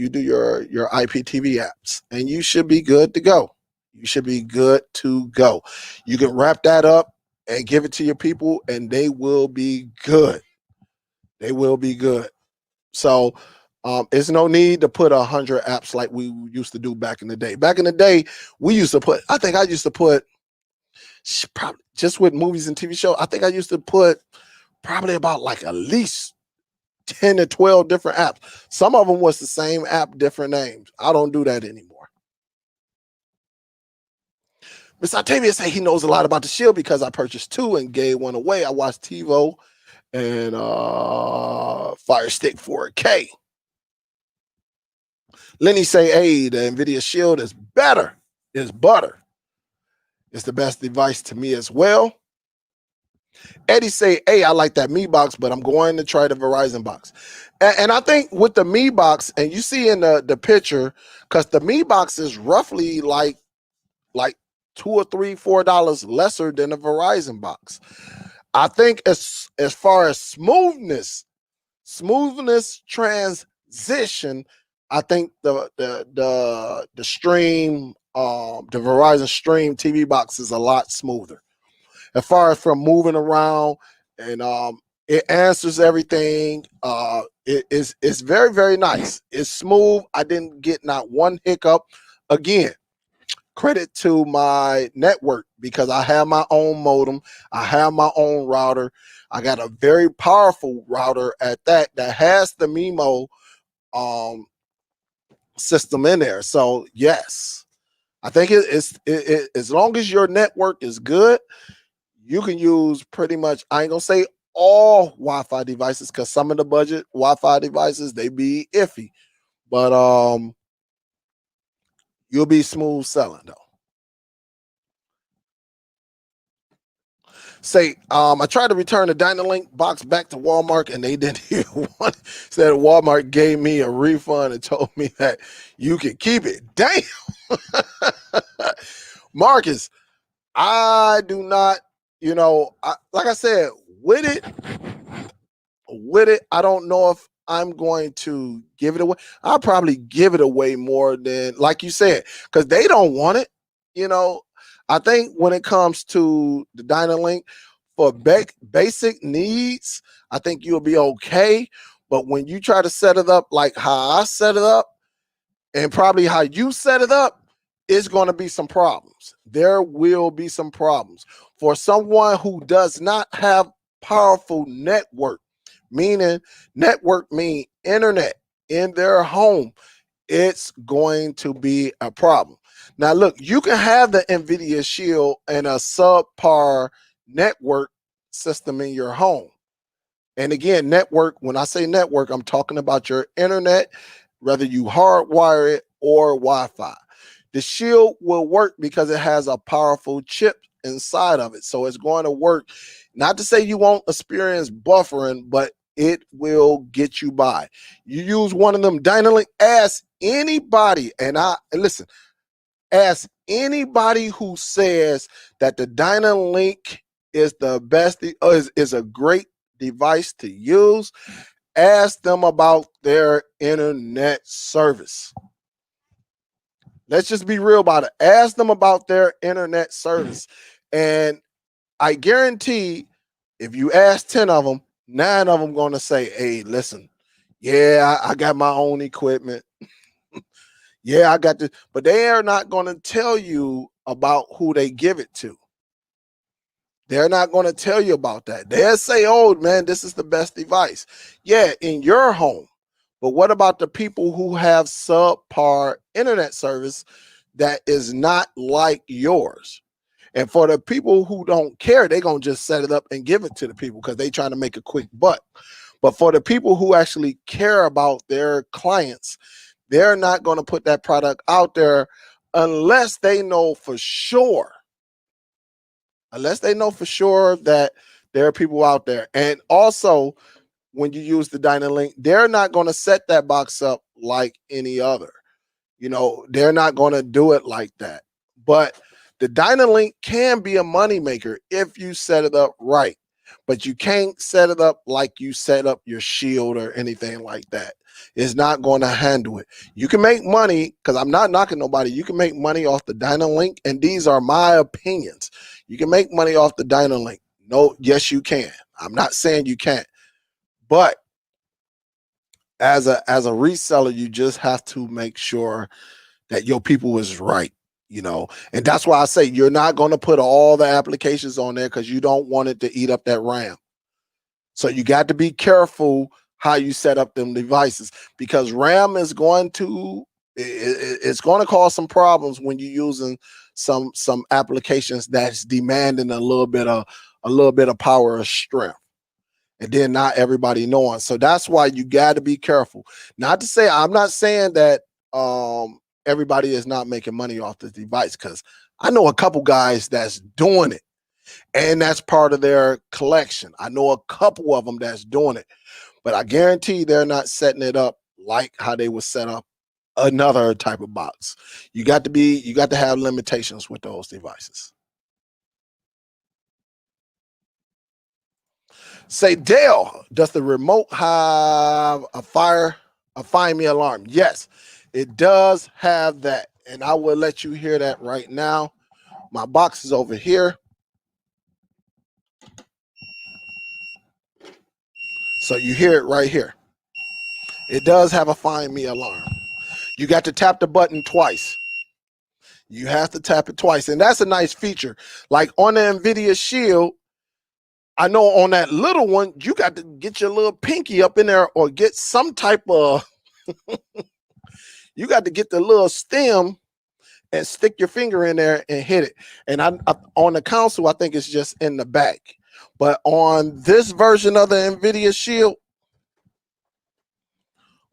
do your IPTV apps, and you should be good to go. You should be good to go. You can wrap that up and give it to your people, and they will be good. They will be good. So it's no need to put 100 apps like we used to do back in the day. Back in the day, I think I used to put probably just with movies and TV shows. I think I used to put probably about like at least 10 to 12 different apps. Some of them was the same app, different names. I don't do that anymore. Mr. Octavia say he knows a lot about the Shield because I purchased 2 and gave 1 away. I watched TiVo and Fire Stick 4K. Lenny say, hey, the NVIDIA Shield is better. is butter. It's the best device to me as well. Eddie say, hey, I like that Mi box, but I'm going to try the Verizon box. And I think with the Mi box, and you see in the picture, because the Mi box is roughly like $2 or $3, $4 lesser than the Verizon box. I think as far as smoothness transition, I think the stream, the Verizon Stream TV box is a lot smoother. As far as from moving around, and it answers everything. It's very, very nice. It's smooth. I didn't get not one hiccup. Again, credit to my network because I have my own modem. I have my own router. I got a very powerful router at that has the MIMO system in there. So yes, I think it's as long as your network is good, you can use pretty much, I ain't gonna say all Wi-Fi devices, because some of the budget Wi-Fi devices, they be iffy, but you'll be smooth selling though. Say, I tried to return the Dynalink box back to Walmart and they didn't even want it. Said Walmart gave me a refund and told me that you can keep it. Damn. Marcus, I do not, like I said, with it, I don't know if I'm going to give it away. I'll probably give it away more than, like you said, because they don't want it. I think when it comes to the Dynalink for basic needs, I think you'll be okay. But when you try to set it up like how I set it up and probably how you set it up, it's going to be some problems. There will be some problems for someone who does not have powerful network, meaning network mean internet in their home. It's going to be a problem. Now, look, you can have the NVIDIA Shield and a subpar network system in your home. And again, network, when I say network, I'm talking about your internet, whether you hardwire it or Wi-Fi. The Shield will work because it has a powerful chip inside of it. So it's going to work. Not to say you won't experience buffering, but it will get you by. You use one of them Dynalink, ask anybody, and listen, ask anybody who says that the Dynalink is the best, is a great device to use. Ask them about their internet service. Let's just be real about it. Ask them about their internet service. And I guarantee if you ask 10 of them, 9 of them going to say, hey, listen, yeah, I got my own equipment. Yeah, I got this. But they are not going to tell you about who they give it to. They're not going to tell you about that. They'll say, oh, man, this is the best device. Yeah, in your home. But what about the people who have subpar internet service that is not like yours? And for the people who don't care, they're going to just set it up and give it to the people because they're trying to make a quick buck. But for the people who actually care about their clients, they're not going to put that product out there unless they know for sure. Unless they know for sure that there are people out there. And also, when you use the Dynalink, they're not going to set that box up like any other. They're not going to do it like that. But the Dynalink can be a moneymaker if you set it up right. But you can't set it up like you set up your Shield or anything like that. It's not going to handle it. You can make money, because I'm not knocking nobody. You can make money off the Dynalink, and these are my opinions. You can make money off the Dynalink. No, yes, you can. I'm not saying you can't. But as a reseller, you just have to make sure that your people is right, and that's why I say you're not going to put all the applications on there because you don't want it to eat up that RAM. So you got to be careful how you set up them devices, because RAM is going to it's going to cause some problems when you're using some applications that's demanding a little bit of power or strength, and then not everybody knowing. So that's why you got to be careful. Not to say, I'm not saying that everybody is not making money off this device, because I know a couple guys that's doing it, and that's part of their collection. I know a couple of them that's doing it, but I guarantee they're not setting it up like how they would set up another type of box. You got to have limitations with those devices. Say, Dale, does the remote have a find me alarm? Yes, it does have that. And I will let you hear that right now. My box is over here. So you hear it right here. It does have a find me alarm. You got to tap the button twice. You have to tap it twice. And that's a nice feature. Like on the NVIDIA Shield, I know on that little one, you got to get your little pinky up in there or get some type of, you got to get the little stem and stick your finger in there and hit it. And I on the console, I think it's just in the back. But on this version of the NVIDIA Shield,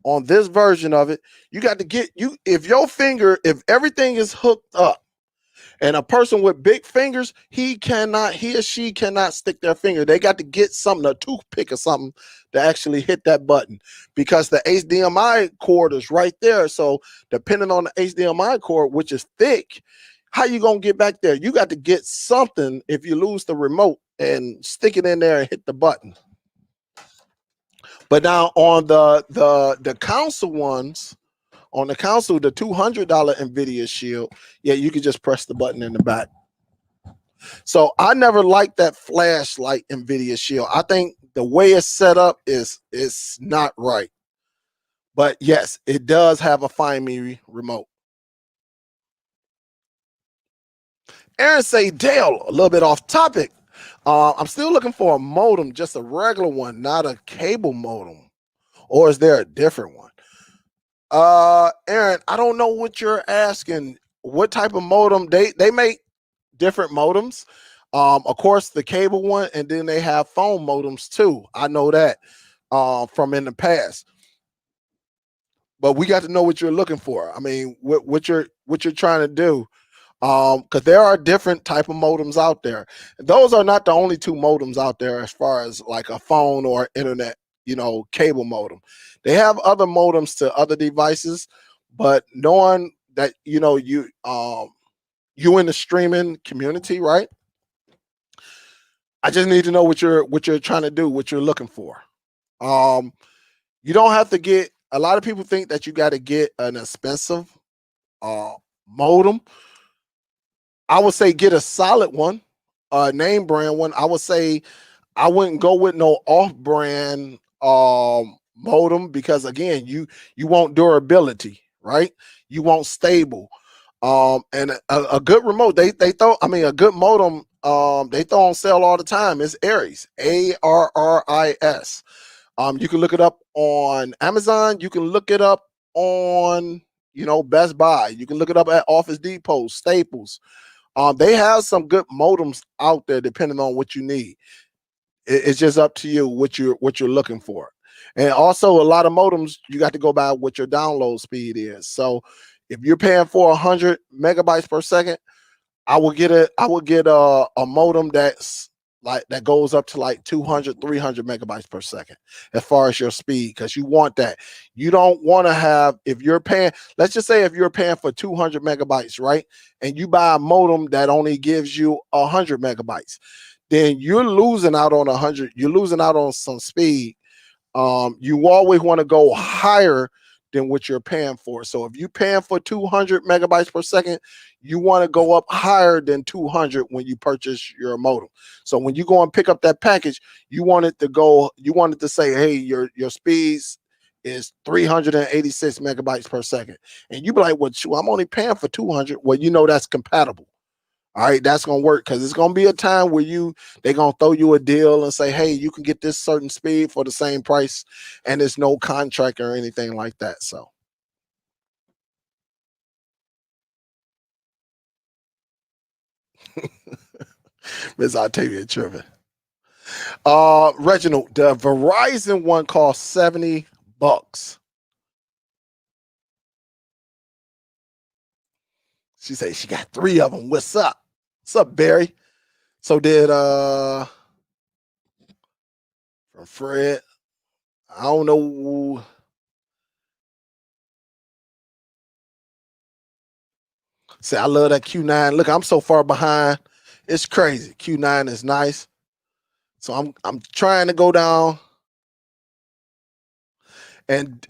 on this version of it, you got to get if your finger, if everything is hooked up, and a person with big fingers, he or she cannot stick their finger. They got to get something, a toothpick or something, to actually hit that button, because the HDMI cord is right there. So depending on the HDMI cord, which is thick, how you gonna get back there? You got to get something if you lose the remote and stick it in there and hit the button. But now on the console ones, on the console, the $200 NVIDIA Shield, yeah, you can just press the button in the back. So I never liked that flashlight NVIDIA Shield. I think the way it's set up is not right. But yes, it does have a Find Me remote. Aaron say, Dale, a little bit off topic. I'm still looking for a modem, just a regular one, not a cable modem. Or is there a different one? Aaron, I don't know what you're asking. What type of modem? They make different modems. Of course, the cable one, and then they have phone modems too. I know that from in the past. But we got to know what you're looking for. I mean, what you're trying to do. Because there are different type of modems out there. Those are not the only two modems out there as far as like a phone or internet, cable modem. They have other modems to other devices, but knowing that you in the streaming community, right? I just need to know what you're trying to do, what you're looking for. You don't have to get. A lot of people think that you got to get an expensive modem. I would say get a solid one, a name brand one. I would say I wouldn't go with no off-brand modem, because again, you want durability, right? You want stable. And a good remote, they throw, I mean, a good modem, they throw on sale all the time. It's Aries, ARRIS. You can look it up on Amazon. You can look it up on, Best Buy. You can look it up at Office Depot, Staples. They have some good modems out there depending on what you need. It's just up to you what you're looking for. And also a lot of modems, you got to go by what your download speed is. So if you're paying for 100 megabytes per second, I would get a modem that goes up to like 200, 300 megabytes per second as far as your speed, because you want that. You don't want to have, if you're paying, let's just say if you're paying for 200 megabytes, right? And you buy a modem that only gives you 100 megabytes, then you're losing out on 100. You're losing out on some speed. You always want to go higher than what you're paying for. So if you're paying for 200 megabytes per second, you want to go up higher than 200 when you purchase your modem. So when you go and pick up that package, you want it to say, hey, your speeds is 386 megabytes per second. And you be like, well, I'm only paying for 200. Well, that's compatible. All right, that's gonna work, because it's gonna be a time where they're gonna throw you a deal and say, hey, you can get this certain speed for the same price, and there's no contract or anything like that. So Miss Octavia tripping. Reginald, the Verizon one costs $70. She said she got 3 of them. What's up? What's up, Barry? So did from Fred. I don't know. Say I love that Q9. Look, I'm so far behind. It's crazy. Q9 is nice. So I'm trying to go down. And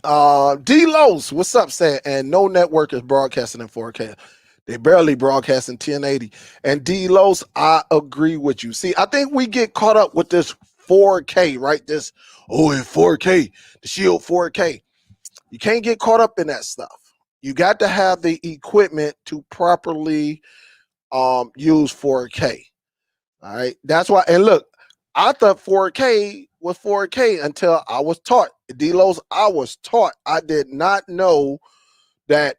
D-Los, what's up, Sam? And no network is broadcasting in 4K. They barely broadcast in 1080. And D-Los, I agree with you. See, I think we get caught up with this 4K, right? This, oh, in 4K, the Shield 4K. You can't get caught up in that stuff. You got to have the equipment to properly use 4K. All right. That's why. And look, I thought 4K was 4K until I was taught. D-Los, I was taught. I did not know that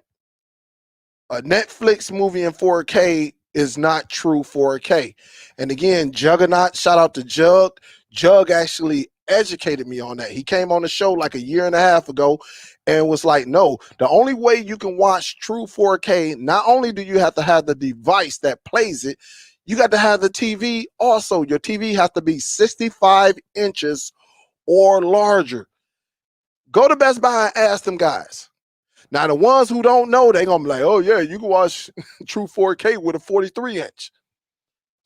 a Netflix movie in 4K is not true 4K. And again, Juggernaut, shout out to Jug. Jug actually educated me on that. He came on the show like a year and a half ago and was like, no, the only way you can watch true 4K, not only do you have to have the device that plays it, you got to have the TV also. Your TV has to be 65 inches or larger. Go to Best Buy and ask them guys. Now, the ones who don't know, they're going to be like, oh, yeah, you can watch true 4K with a 43 inch.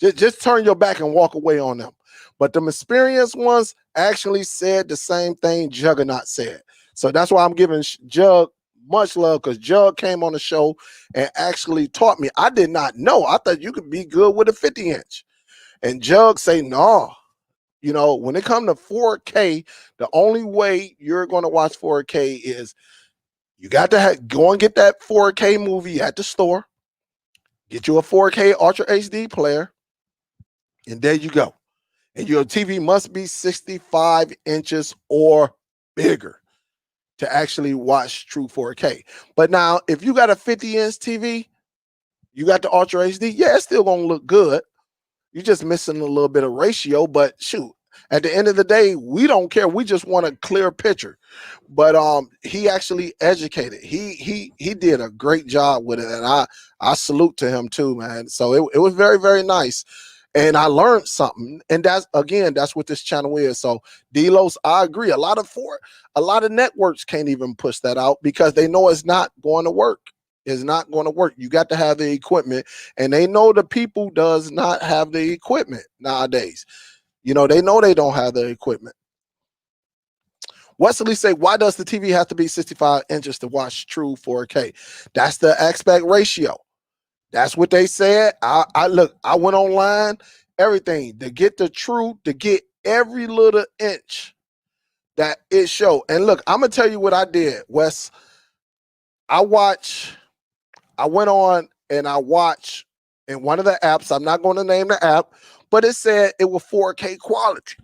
Just turn your back and walk away on them. But the experienced ones actually said the same thing Juggernaut said. So that's why I'm giving Jug much love, because Jug came on the show and actually taught me. I did not know. I thought you could be good with a 50 inch. And Jug say, no. You know, when it comes to 4K, the only way you're going to watch 4K is you got to go and get that 4K movie at the store. Get you a 4K Ultra HD player. And there you go. And your TV must be 65 inches or bigger to actually watch true 4K. But now, if you got a 50-inch TV, you got the Ultra HD, yeah, it's still going to look good. You're just missing a little bit of ratio, but shoot, at the end of the day, we don't care. We just want a clear picture. But he actually educated. He did a great job with it, and I salute to him too, man. So it was very, very nice. And I learned something. And that's what this channel is. So D-Los, I agree. A lot of networks can't even push that out because they know it's not going to work. It's not going to work. You got to have the equipment, and they know the people does not have the equipment nowadays. You know, they know they don't have the equipment. Wesley say, why does the TV have to be 65 inches to watch true 4K? That's the aspect ratio. That's what they said. I look, I went online, everything to get the true, to get every little inch that it showed. And look, I'm gonna tell you what I did, Wes. I went on and I watched in one of the apps. I'm not going to name the app, but it said it was 4K quality.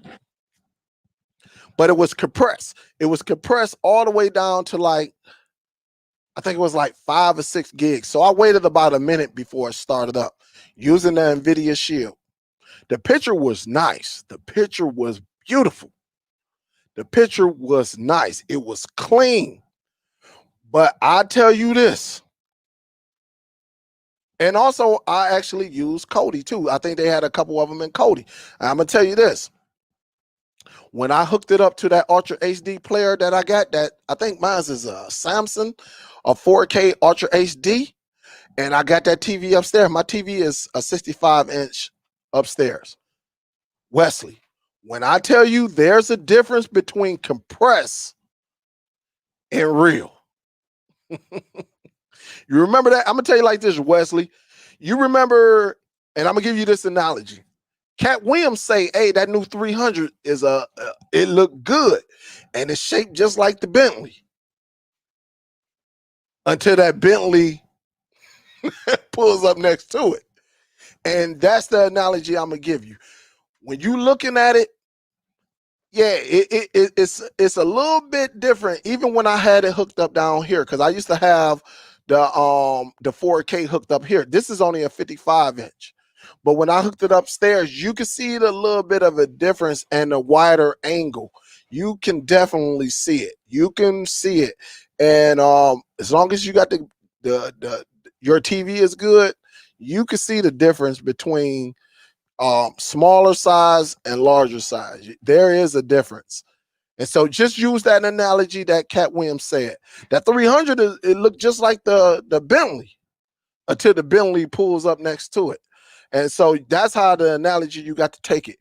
But it was compressed. It was compressed all the way down to like, I think it was like 5 or 6 gigs. So I waited about a minute before it started up using the NVIDIA Shield. The picture was nice. The picture was beautiful. The picture was nice. It was clean. But I tell you this. And also, I actually used Kodi too. I think they had a couple of them in Kodi. I'm going to tell you this. When I hooked it up to that Ultra HD player that I got, that I think mine is a Samsung, a 4K Ultra HD, and I got that TV upstairs. My TV is a 65-inch upstairs. Wesley, when I tell you there's a difference between compressed and real. You remember that? I'm going to tell you like this, Wesley. You remember, and I'm going to give you this analogy. Cat Williams say, hey, that new 300 is it looked good. And it's shaped just like the Bentley. Until that Bentley pulls up next to it. And that's the analogy I'm going to give you. When you looking at it, yeah, it's a little bit different. Even when I had it hooked up down here, because I used to have the 4K hooked up here. This is only a 55-inch. But when I hooked it upstairs, you can see a little bit of a difference and a wider angle. You can definitely see it. You can see it. And as long as you got the your TV is good, you can see the difference between smaller size and larger size. There is a difference. And so just use that analogy that Cat Williams said. That 300 it looked just like the Bentley until the Bentley pulls up next to it. And so that's how the analogy you got to take it.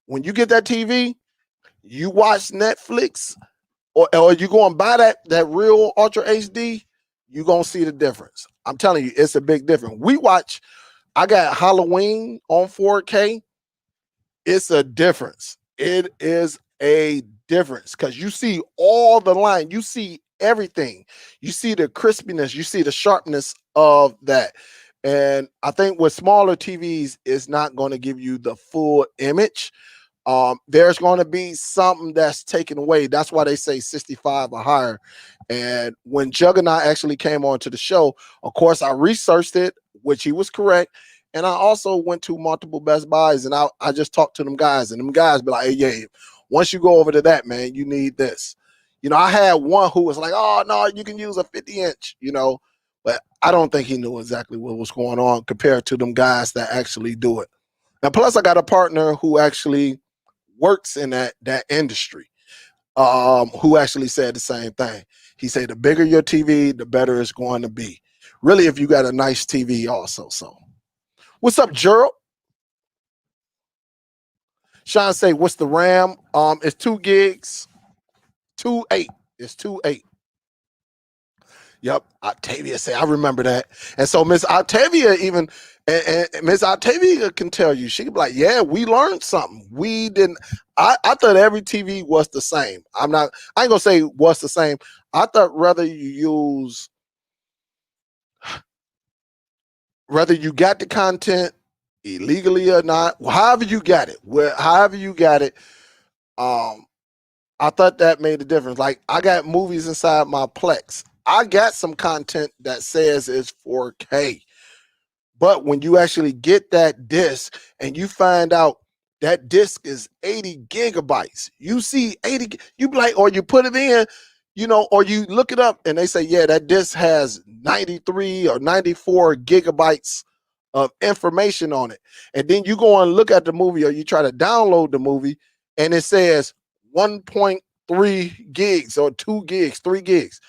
When you get that TV, you watch Netflix, or you go and buy that real Ultra HD, you gonna see the difference. I'm telling you, it's a big difference. I got Halloween on 4K. It's a difference. It is a difference because you see all the line, you see everything, you see the crispiness, you see the sharpness of that. And I think with smaller TVs, it's not going to give you the full image. There's going to be something that's taken away. That's why they say 65 or higher. And when Juggernaut actually came on to the show, of course, I researched it, which he was correct. And I also went to multiple Best Buys, and I just talked to them guys, and them guys be like, hey, yeah, once you go over to that, man, you need this. I had one who was like, oh, no, you can use a 50-inch, but I don't think he knew exactly what was going on compared to them guys that actually do it. And plus, I got a partner who actually works in that industry, who actually said the same thing. He said the bigger your TV, the better it's going to be. Really, if you got a nice TV also. So what's up, Gerald? Sean say, what's the RAM? It's 2 gigs, 2.8. It's 2.8. Yep. Octavia say, I remember that. And so Miss Octavia even, and Miss Octavia can tell you, she can be like, yeah, we learned something. We didn't, I thought every TV was the same. I ain't gonna say what's the same. I thought whether you got the content illegally or not, however you got it, I thought that made a difference. Like, I got movies inside my Plex. I got some content that says it's 4K. But when you actually get that disc and you find out that disc is 80 gigabytes, you see 80, you be like, or you put it in, or you look it up and they say, yeah, that disc has 93 or 94 gigabytes of information on it. And then you go and look at the movie, or you try to download the movie and it says 1.3 gigs or 2 gigs, 3 gigs.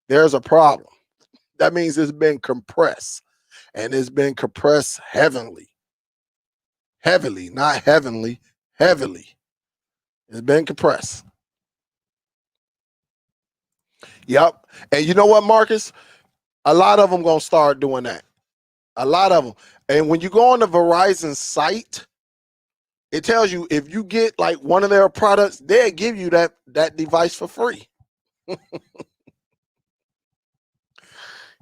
There's a problem. That means it's been compressed, and it's been compressed heavily, not heavenly, heavily. It's been compressed. Yep. And you know what, Marcus? A lot of them going to start doing that. A lot of them. And when you go on the Verizon site, it tells you if you get like one of their products, they'll give you that device for free.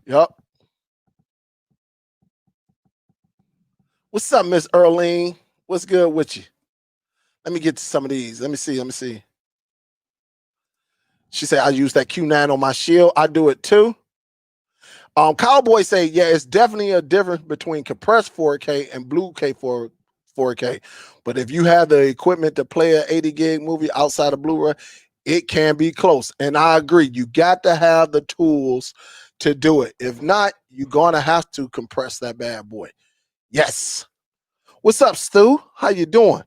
Yep. What's up, Miss Earlene? What's good with you? Let me get to some of these. Let me see. She said, I use that Q9 on my Shield. I do it too. Cowboy say, yeah, it's definitely a difference between compressed 4K and Blu-ray 4K. But if you have the equipment to play an 80 gig movie outside of Blu-ray, it can be close. And I agree. You got to have the tools to do it. If not, you're going to have to compress that bad boy. Yes. What's up, Stu? How you doing?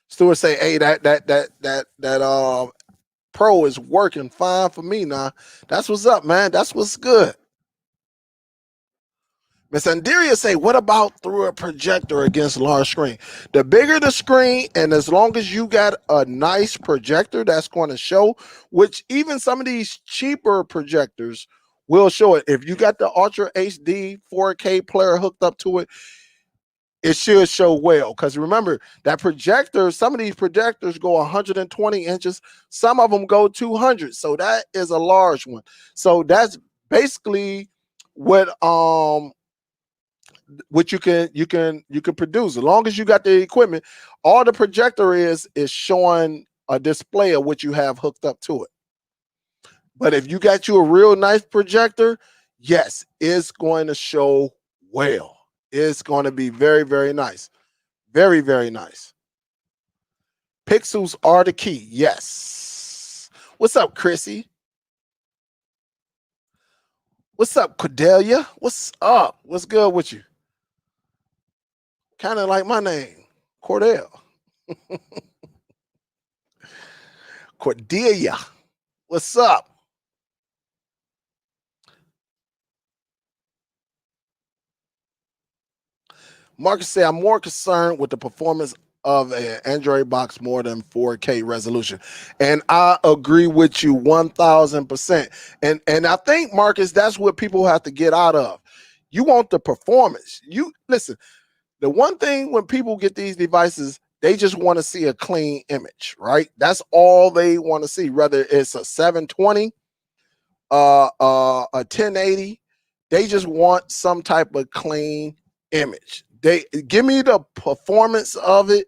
Stuart say, hey, that Pro is working fine for me now. That's what's up, man. That's what's good. Miss Andiria say, what about through a projector against large screen? The bigger the screen, and as long as you got a nice projector that's going to show, which even some of these cheaper projectors will show it. If you got the Ultra HD 4K player hooked up to it, it should show well. Because remember, that projector, some of these projectors go 120 inches, some of them go 200. So that is a large one. So that's basically what you can produce. As long as you got the equipment, all the projector is showing a display of what you have hooked up to it. But if you got you a real nice projector, yes, it's going to show well. It's going to be very, very nice. Very, very nice. Pixels are the key. Yes. What's up, Chrissy? What's up, Cordelia? What's up? What's good with you? Kind of like my name, Cordell. Cordelia. What's up? Marcus said, I'm more concerned with the performance of an Android box more than 4K resolution. And I agree with you 1000%. And I think, Marcus, that's what people have to get out of. You want the performance. You listen, the one thing when people get these devices, they just want to see a clean image, right? That's all they want to see, whether it's a 720, a 1080. They just want some type of clean image. They give me the performance of it.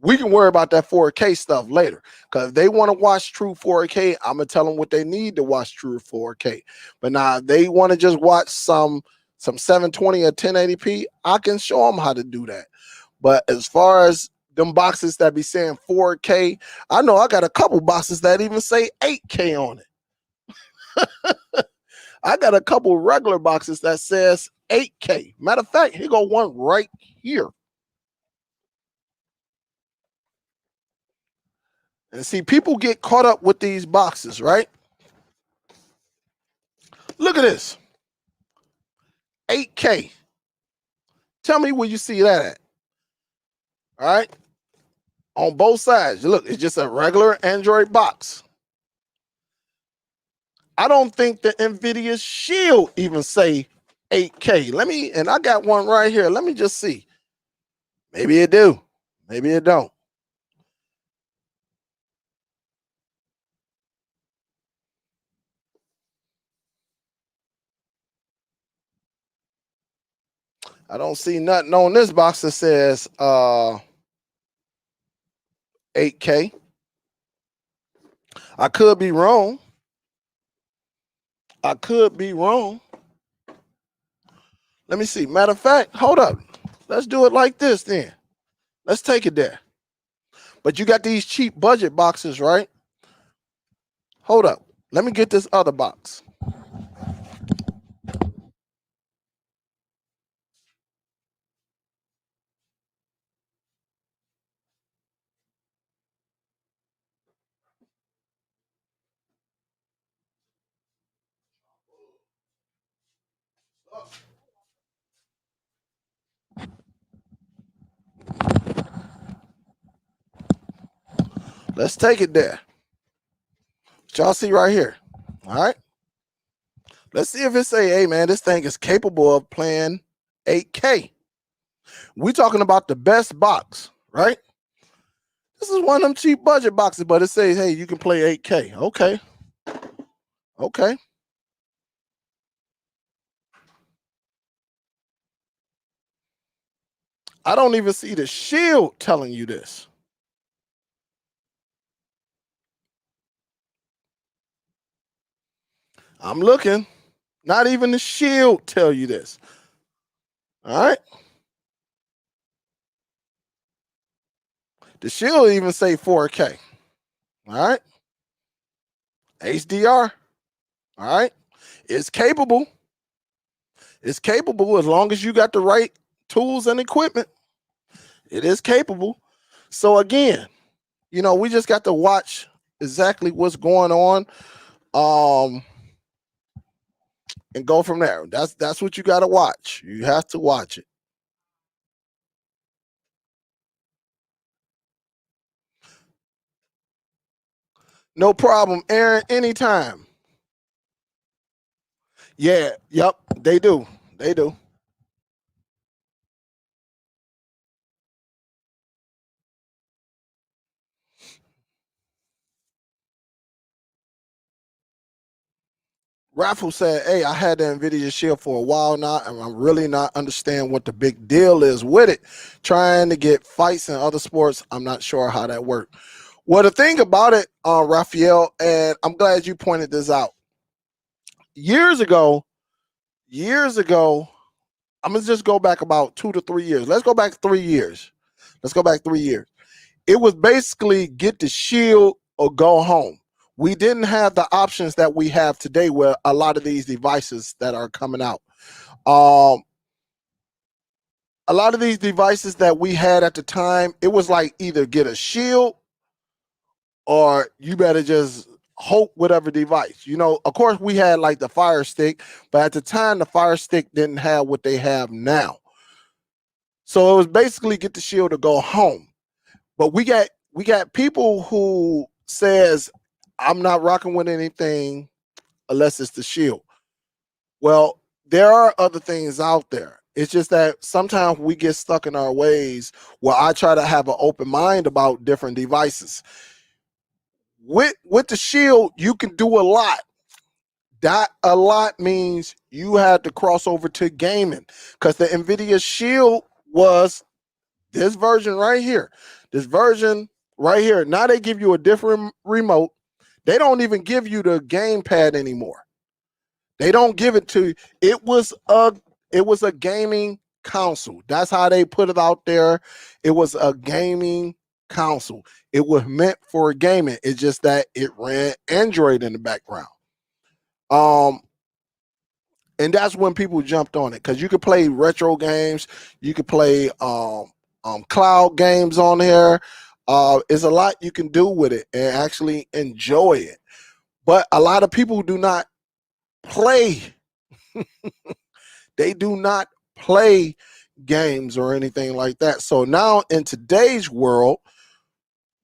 We can worry about that 4K stuff later. Because if they want to watch true 4K, I'm gonna tell them what they need to watch true 4K. But now they want to just watch some 720 or 1080p, I can show them how to do that. But as far as them boxes that be saying 4K, I know I got a couple boxes that even say 8K on it. I got a couple regular boxes that says 8K. Matter of fact, here go one right here. And see, people get caught up with these boxes, right? Look at this. 8K. Tell me where you see that at. All right. On both sides. Look, it's just a regular Android box. I don't think the NVIDIA Shield even say 8K. Let me, and I got one right here. Let me just see. Maybe it do. Maybe it don't. I don't see nothing on this box that says 8K. I could be wrong. I could be wrong. Let me see. Matter of fact, hold up. Let's do it like this then. Let's take it there. But you got these cheap budget boxes, right? Hold up. Let me get this other box. Let's take it there. Y'all see right here. All right. Let's see if it say, hey man, this thing is capable of playing 8K. We're talking about the best box, right? This is one of them cheap budget boxes, but it says, hey, you can play 8K. Okay. Okay. I don't even see the Shield telling you this. I'm looking. Not even the Shield tell you this. All right. The Shield even say 4K. All right. HDR. All right. It's capable. It's capable as long as you got the right tools and equipment. It is capable. So again, you know, we just got to watch exactly what's going on. And go from there. That's what you got to watch. You have to watch it. No problem, Aaron. Anytime. Yeah. Yep. They do. They do. Raffle said, hey, I had the NVIDIA Shield for a while now, and I'm really not understand what the big deal is with it. Trying to get fights in other sports, I'm not sure how that works. Well, the thing about it, Raphael, and I'm glad you pointed this out. Years ago, I'm gonna just go back about 2 to 3 years. Let's go back 3 years. Let's go back 3 years. It was basically get the Shield or go home. We didn't have the options that we have today with a lot of these devices that are coming out. A lot of these devices that we had at the time, it was like either get a shield or you better just hope whatever device. You know, of course, we had like the Fire Stick, but at the time, the Fire Stick didn't have what they have now. So it was basically get the shield to go home. But we got people who says, I'm not rocking with anything unless it's the shield. Well, there are other things out there. It's just that sometimes we get stuck in our ways where I try to have an open mind about different devices. With the shield, you can do a lot. That a lot means you had to cross over to gaming because the NVIDIA Shield was this version right here. This version right here. Now they give you a different remote. They don't even give you the gamepad anymore. They don't give it to you. It was a gaming console. That's how they put it out there. It was a gaming console. It was meant for gaming. It's just that it ran Android in the background. And that's when people jumped on it because you could play retro games, you could play cloud games on here. It's a lot you can do with it and actually enjoy it. But a lot of people do not play. They do not play games or anything like that. So now in today's world,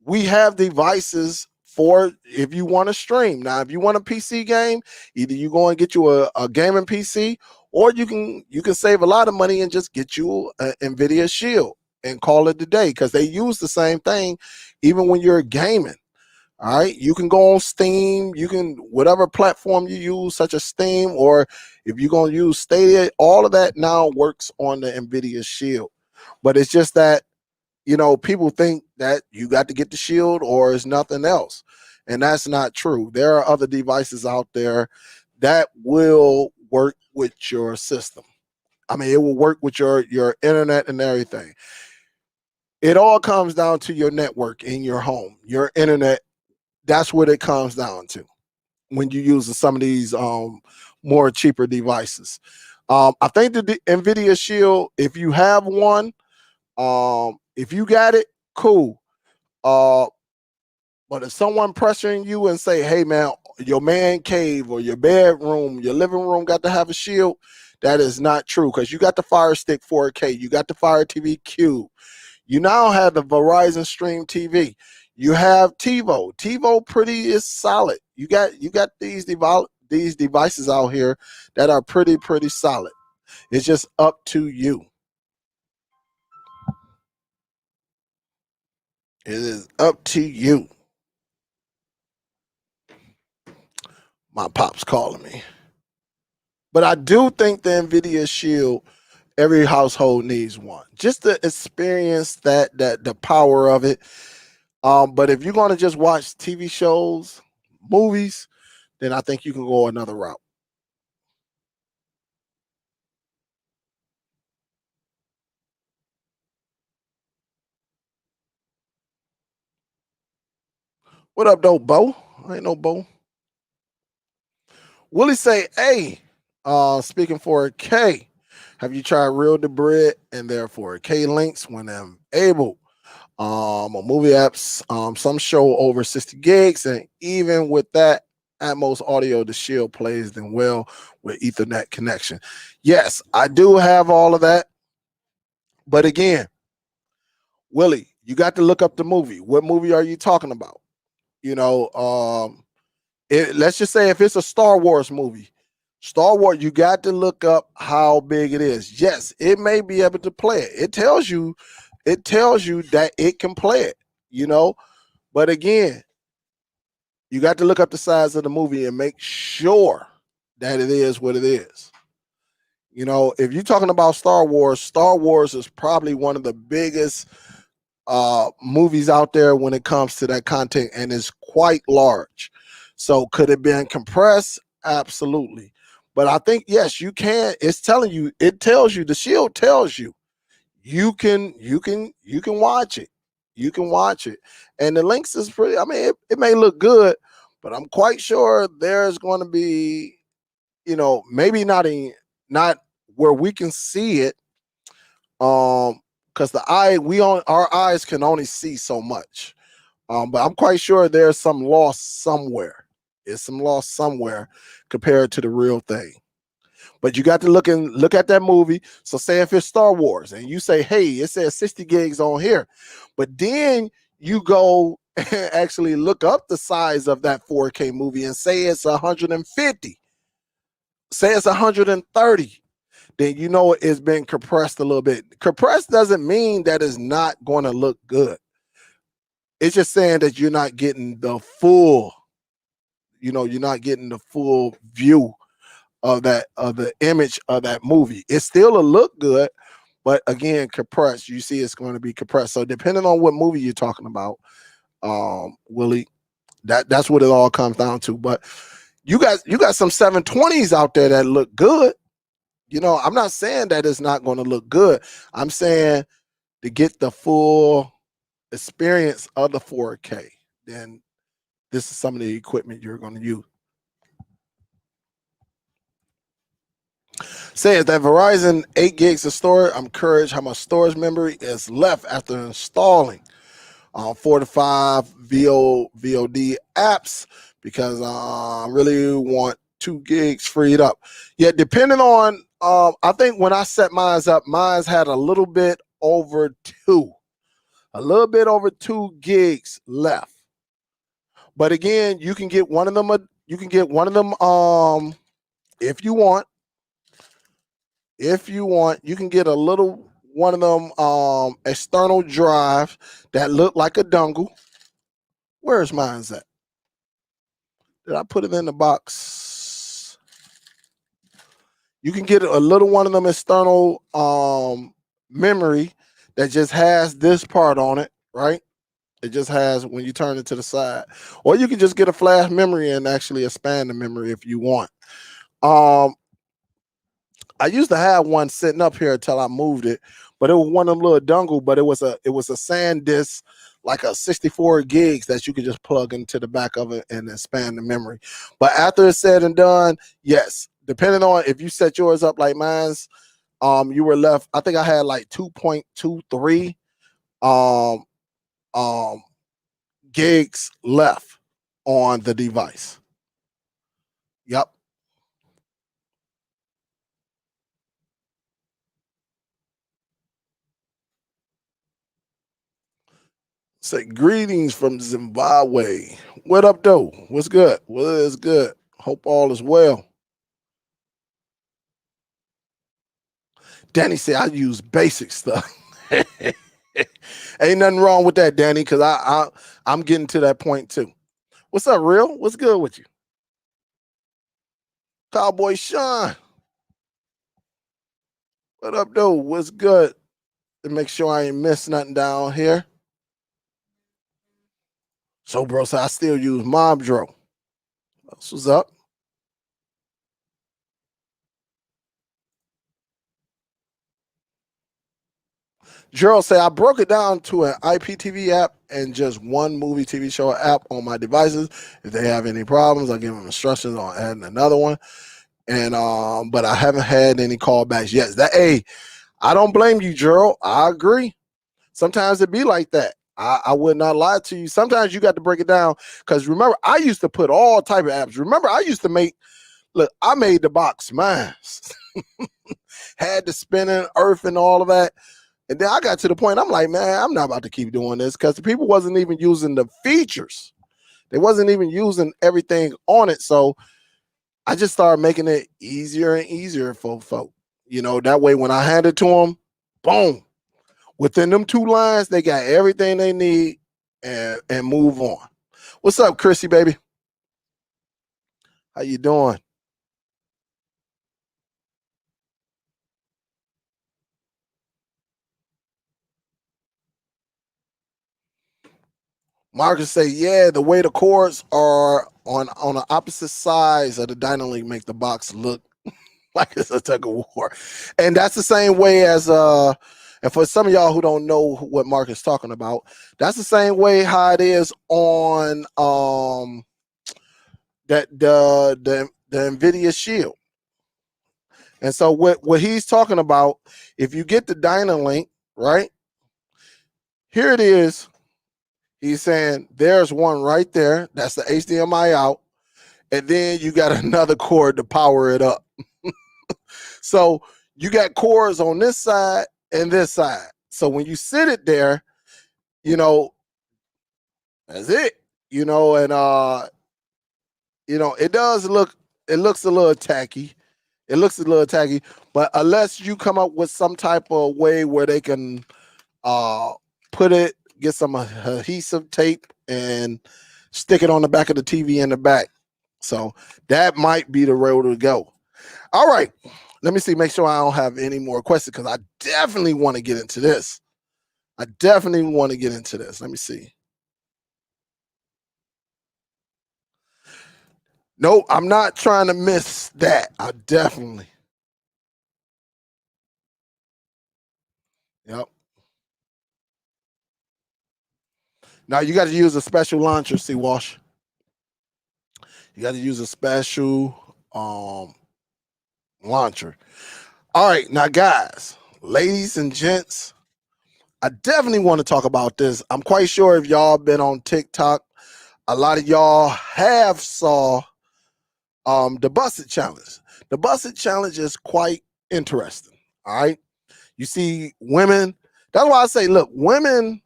we have devices for if you want to stream. Now, if you want a PC game, either you go and get you a gaming PC, or you can save a lot of money and just get you an NVIDIA Shield and call it a day because they use the same thing even when you're gaming. All right, you can go on Steam, you can whatever platform you use, such as Steam, or if you're gonna use Stadia, all of that now works on the NVIDIA Shield. But it's just that people think that you got to get the Shield or it's nothing else. And that's not true. There are other devices out there that will work with your system. I mean, it will work with your internet and everything. It all comes down to your network in your home, your internet. That's what it comes down to when you use some of these more cheaper devices. I think the NVIDIA Shield, if you have one, if you got it, cool. But if someone pressuring you and say, hey man, your man cave or your bedroom, your living room got to have a shield, that is not true because you got the Fire Stick 4K, you got the Fire TV Cube, you now have the Verizon Stream TV, you have TiVo. TiVo pretty is solid. You got these devices out here that are pretty solid. It's just up to you. It is up to you. My pop's calling me. But I do think the NVIDIA Shield, every household needs one. Just to experience that the power of it. But if you're going to just watch TV shows, movies, then I think you can go another route. What up, though, Bo? I ain't no Bo. Willie say, hey, speaking for K, have you tried Real the Bread and therefore K links when I'm able? On movie apps, some show over 60 gigs, and even with that Atmos audio, the Shield plays them well with Ethernet connection. Yes, I do have all of that. But again, Willie, you got to look up the movie. What movie are you talking about? Let's just say if it's a Star Wars movie, you got to look up how big it is. Yes, it may be able to play it. It tells you that it can play it, but again, you got to look up the size of the movie and make sure that it is what it is. If you're talking about Star Wars is probably one of the biggest movies out there when it comes to that content, and it's quite large. So could it be compressed? Absolutely. But I think yes, you can. It tells you, the Shield tells you you can watch it. You can watch it. And the links is pretty, I mean, it may look good, but I'm quite sure there's going to be, maybe not where we can see it, because our eyes can only see so much. But I'm quite sure there's some loss somewhere. It's some loss somewhere compared to the real thing. But you got to look at that movie. So say if it's Star Wars and you say, hey, it says 60 gigs on here, but then you go and actually look up the size of that 4K movie and say it's 150, say it's 130, then you know it's been compressed a little bit. Compressed doesn't mean that it's not going to look good. It's just saying that you're not getting the full, you're not getting the full view of the image of that movie. It still will look good, but again, compressed. You see, it's going to be compressed. So depending on what movie you're talking about, Willie, that's what it all comes down to. But you got some 720s out there that look good. I'm not saying that it's not going to look good. I'm saying to get the full experience of the 4K, then this is some of the equipment you're going to use. Says that Verizon 8 gigs of storage. I'm curious how much storage memory is left after installing 4 to 5 VOD apps, because I really want 2 gigs freed up. Yeah, depending on, I think when I set mine up, mine had a little bit over 2 gigs left. But again, you can get one of them. If you want, you can get a little one of them external drive that look like a dongle. Where's mine's at? Did I put it in the box? You can get a little one of them external memory that just has this part on it, right? It just has when you turn it to the side. Or you can just get a flash memory and actually expand the memory if you want. I used to have one sitting up here until I moved it, but it was one of them little dongle, but it was a SanDisk, like a 64 gigs that you could just plug into the back of it and expand the memory. But after it's said and done, yes, depending on if you set yours up like mine's, you were left, I think I had like 2.23 gigs left on the device. Yep. Say greetings from Zimbabwe. What up, though? What's good? What is good? Hope all is well. Danny said I use basic stuff. Ain't nothing wrong with that, Danny, because I'm getting to that point too. What's up, Real? What's good with you? Cowboy Sean. What up, though? What's good? To make sure I ain't miss nothing down here. So, bro, so I still use Mobdro. That's what's up. Gerald say I broke it down to an IPTV app and just one movie TV show app on my devices. If they have any problems, I give them instructions on adding another one. And but I haven't had any callbacks yet. I don't blame you, Gerald. I agree. Sometimes it be like that. I would not lie to you. Sometimes you got to break it down, because remember, I used to put all type of apps. Remember, I used to I made the box mine. Had the spinning earth and all of that. And then I got to the point, I'm like, man, I'm not about to keep doing this, because the people wasn't even using the features. They wasn't even using everything on it. So I just started making it easier and easier for folk. That way when I hand it to them, boom, within them 2 lines, they got everything they need and move on. What's up, Chrissy, baby? How you doing? Marcus say, yeah, the way the cords are on the opposite sides of the Dynalink make the box look like it's a tug of war. And that's the same way as and for some of y'all who don't know what Mark is talking about, that's the same way how it is on that the NVIDIA Shield. And so what he's talking about, if you get the Dynalink, right? Here it is. He's saying there's one right there. That's the HDMI out. And then you got another cord to power it up. So you got cords on this side and this side. So when you sit it there, you know, that's it. You know, and you know, it looks a little tacky. It looks a little tacky, but unless you come up with some type of way where they can get some adhesive tape and stick it on the back of the TV in the back. So that might be the road to go. All right, let me see, make sure I don't have any more questions because I definitely want to get into this. Let me see. No, I'm not trying to miss that. I definitely. Yep. Now you got to use a special launcher, see, Wash. You got to use a special launcher. All right, now guys, ladies and gents, I definitely want to talk about this. I'm quite sure if y'all been on TikTok, a lot of y'all have saw the busted challenge. The busted challenge is quite interesting. All right, you see women. That's why I say, look, women.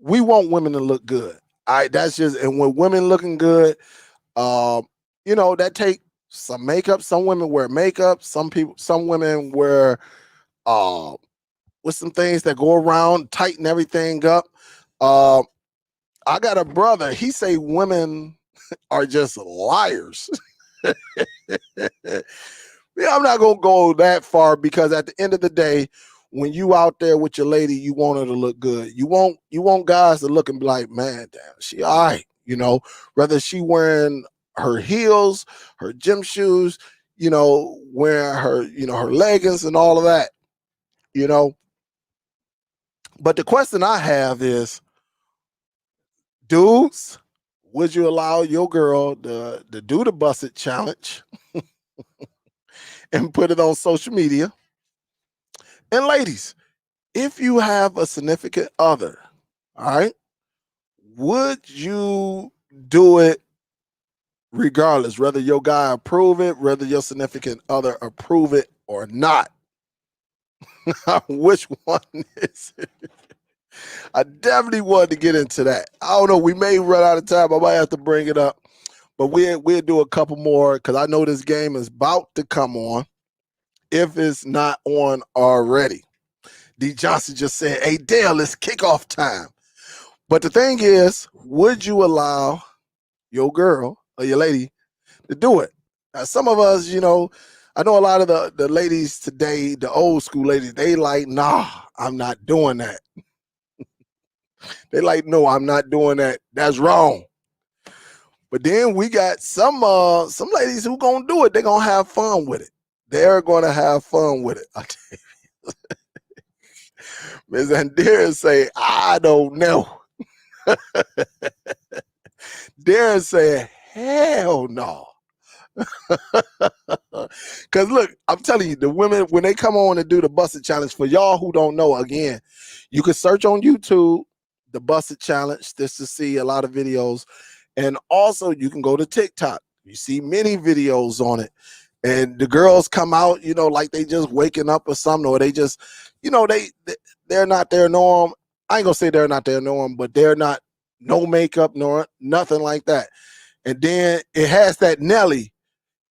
We want women to look good. All right, that's just, and when women looking good, you know, that take some makeup. Some women wear makeup. Some women wear with some things that go around, tighten everything up. I got a brother. He say women are just liars. Yeah, I'm not gonna go that far because at the end of the day, when you out there with your lady, you want her to look good. You want guys to look and be like, man, damn, she all right. You know, whether she wearing her heels, her gym shoes, you know, wearing her, you know, her leggings and all of that, you know. But the question I have is, dudes, would you allow your girl to do the busted challenge and put it on social media? And ladies, if you have a significant other, all right, would you do it regardless, whether your guy approve it, whether your significant other approve it or not? Which one is it? I definitely wanted to get into that. I don't know. We may run out of time. I might have to bring it up, but we'll do a couple more because I know this game is about to come on if it's not on already. D. Johnson just said, "Hey Dale, it's kickoff time." But the thing is, would you allow your girl or your lady to do it? Now, some of us, you know, I know a lot of the ladies today, the old school ladies, they like, nah, I'm not doing that. They like, no, I'm not doing that. That's wrong. But then we got some ladies who gonna do it. They're gonna have fun with it. They're gonna have fun with it. I tell you. Ms. Andrea say, I don't know. Darren said, hell no. Because look, I'm telling you, the women, when they come on and do the busted challenge, for y'all who don't know, again, you can search on YouTube the busted challenge just to see a lot of videos. And also you can go to TikTok. You see many videos on it. And the girls come out, you know, like they just waking up or something, or they just, you know, they're not their norm. I ain't gonna say they're not their norm, but they're not no makeup nor nothing like that. And then it has that Nelly,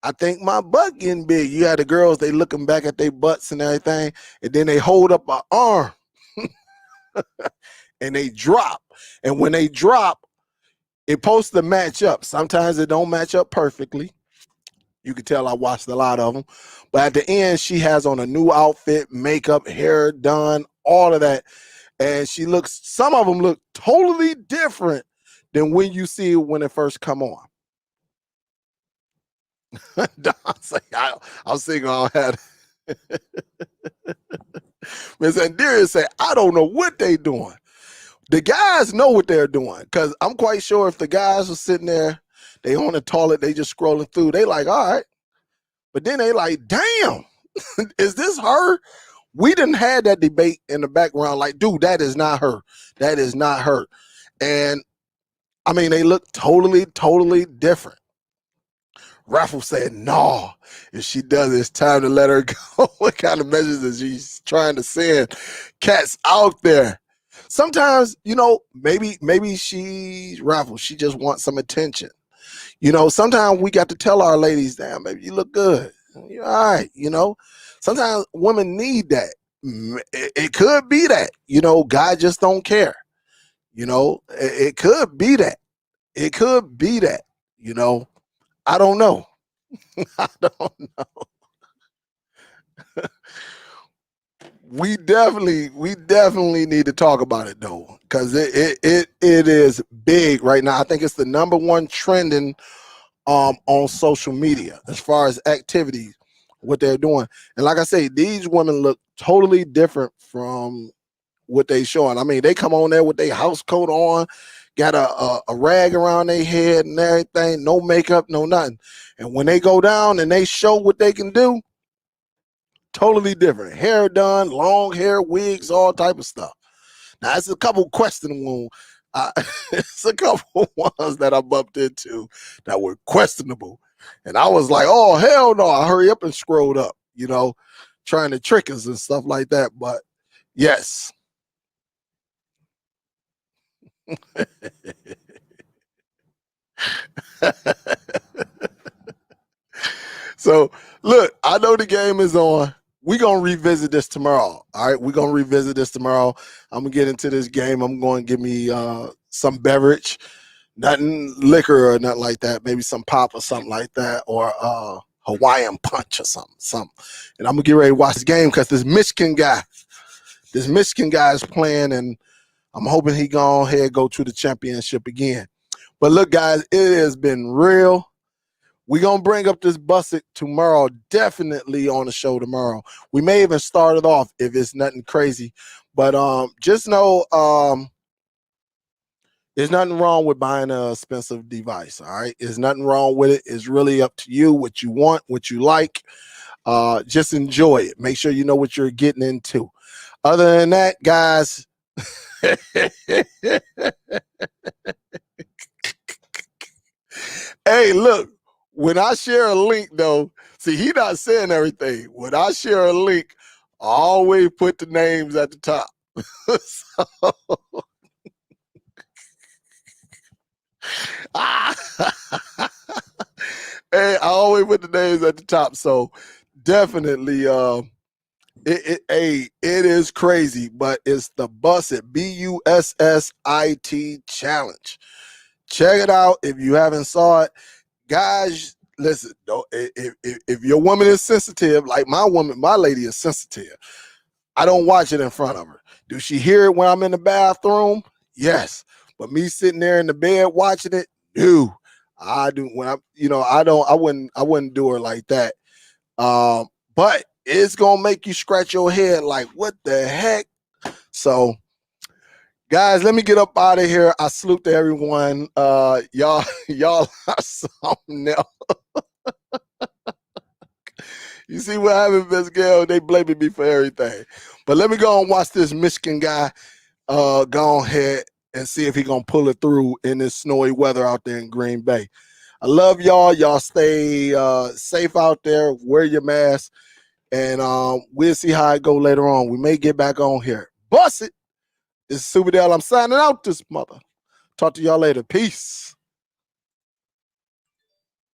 I think my butt getting big. You had the girls, they looking back at their butts and everything, and then they hold up an arm and they drop. And when they drop, it's supposed to match up. Sometimes it don't match up perfectly. You can tell I watched a lot of them. But at the end, she has on a new outfit, makeup, hair done, all of that. And she looks, some of them look totally different than when you see it when it first come on. I was thinking I had Ms. Andrea said, I don't know what they doing. The guys know what they're doing because I'm quite sure if the guys were sitting there, They on the toilet, they just scrolling through. They like, all right. But then they like, damn, is this her? We didn't have that debate in the background. Like, dude, that is not her. That is not her. And I mean, they look totally, totally different. Raffle said, no, if she does, it's time to let her go. What kind of message is she trying to send? Cats out there. Sometimes, you know, maybe she's Raffle. She just wants some attention. You know, sometimes we got to tell our ladies, damn, baby, you look good. You're all right. You know, sometimes women need that. It could be that, you know, guys just don't care. You know, it could be that. It could be that, you know. I don't know. I don't know. We definitely need to talk about it though, because it is big right now. I think it's the #1 trending on social media as far as activities, what they're doing. And like I say, these women look totally different from what they showing. I mean, they come on there with their house coat on, got a rag around their head and everything, no makeup, no nothing. And when they go down and they show what they can do, totally different. Hair done, long hair, wigs, all type of stuff. Now, it's a couple questionable. It's a couple ones that I bumped into that were questionable. And I was like, oh, hell no. I hurry up and scrolled up, you know, trying to trick us and stuff like that. But yes. So, look, I know the game is on. We're going to revisit this tomorrow. All right. We're going to revisit this tomorrow. I'm going to get into this game. I'm going to give me some beverage, nothing liquor or nothing like that. Maybe some pop or something like that, or Hawaiian punch or something. And I'm going to get ready to watch this game because this Michigan guy is playing, and I'm hoping he go ahead go to the championship again. But look, guys, it has been real. We're going to bring up this Busset tomorrow, definitely on the show tomorrow. We may even start it off if it's nothing crazy. But just know there's nothing wrong with buying an expensive device, all right? There's nothing wrong with it. It's really up to you, what you want, what you like. Just enjoy it. Make sure you know what you're getting into. Other than that, guys, hey, look. When I share a link, though, see, he not saying everything. When I share a link, I always put the names at the top. So, hey, I always put the names at the top. So definitely, it is crazy, but it's the Busset, BUSSIT challenge. Check it out if you haven't saw it. Guys, listen, if your woman is sensitive, like my lady is sensitive, I don't watch it in front of her. Do she hear it when I'm in the bathroom? Yes. But me sitting there in the bed watching it, no. I do when I wouldn't do her like that. But it's gonna make you scratch your head like, what the heck? So guys, let me get up out of here. I salute to everyone. Y'all are something else. You see what happened, Miss Gail? They blaming me for everything. But let me go and watch this Michigan guy go ahead and see if he gonna pull it through in this snowy weather out there in Green Bay. I love y'all. Y'all stay safe out there. Wear your mask. And we'll see how it go later on. We may get back on here. Bust it. This is Superdell. I'm signing out this mother. Talk to y'all later. Peace.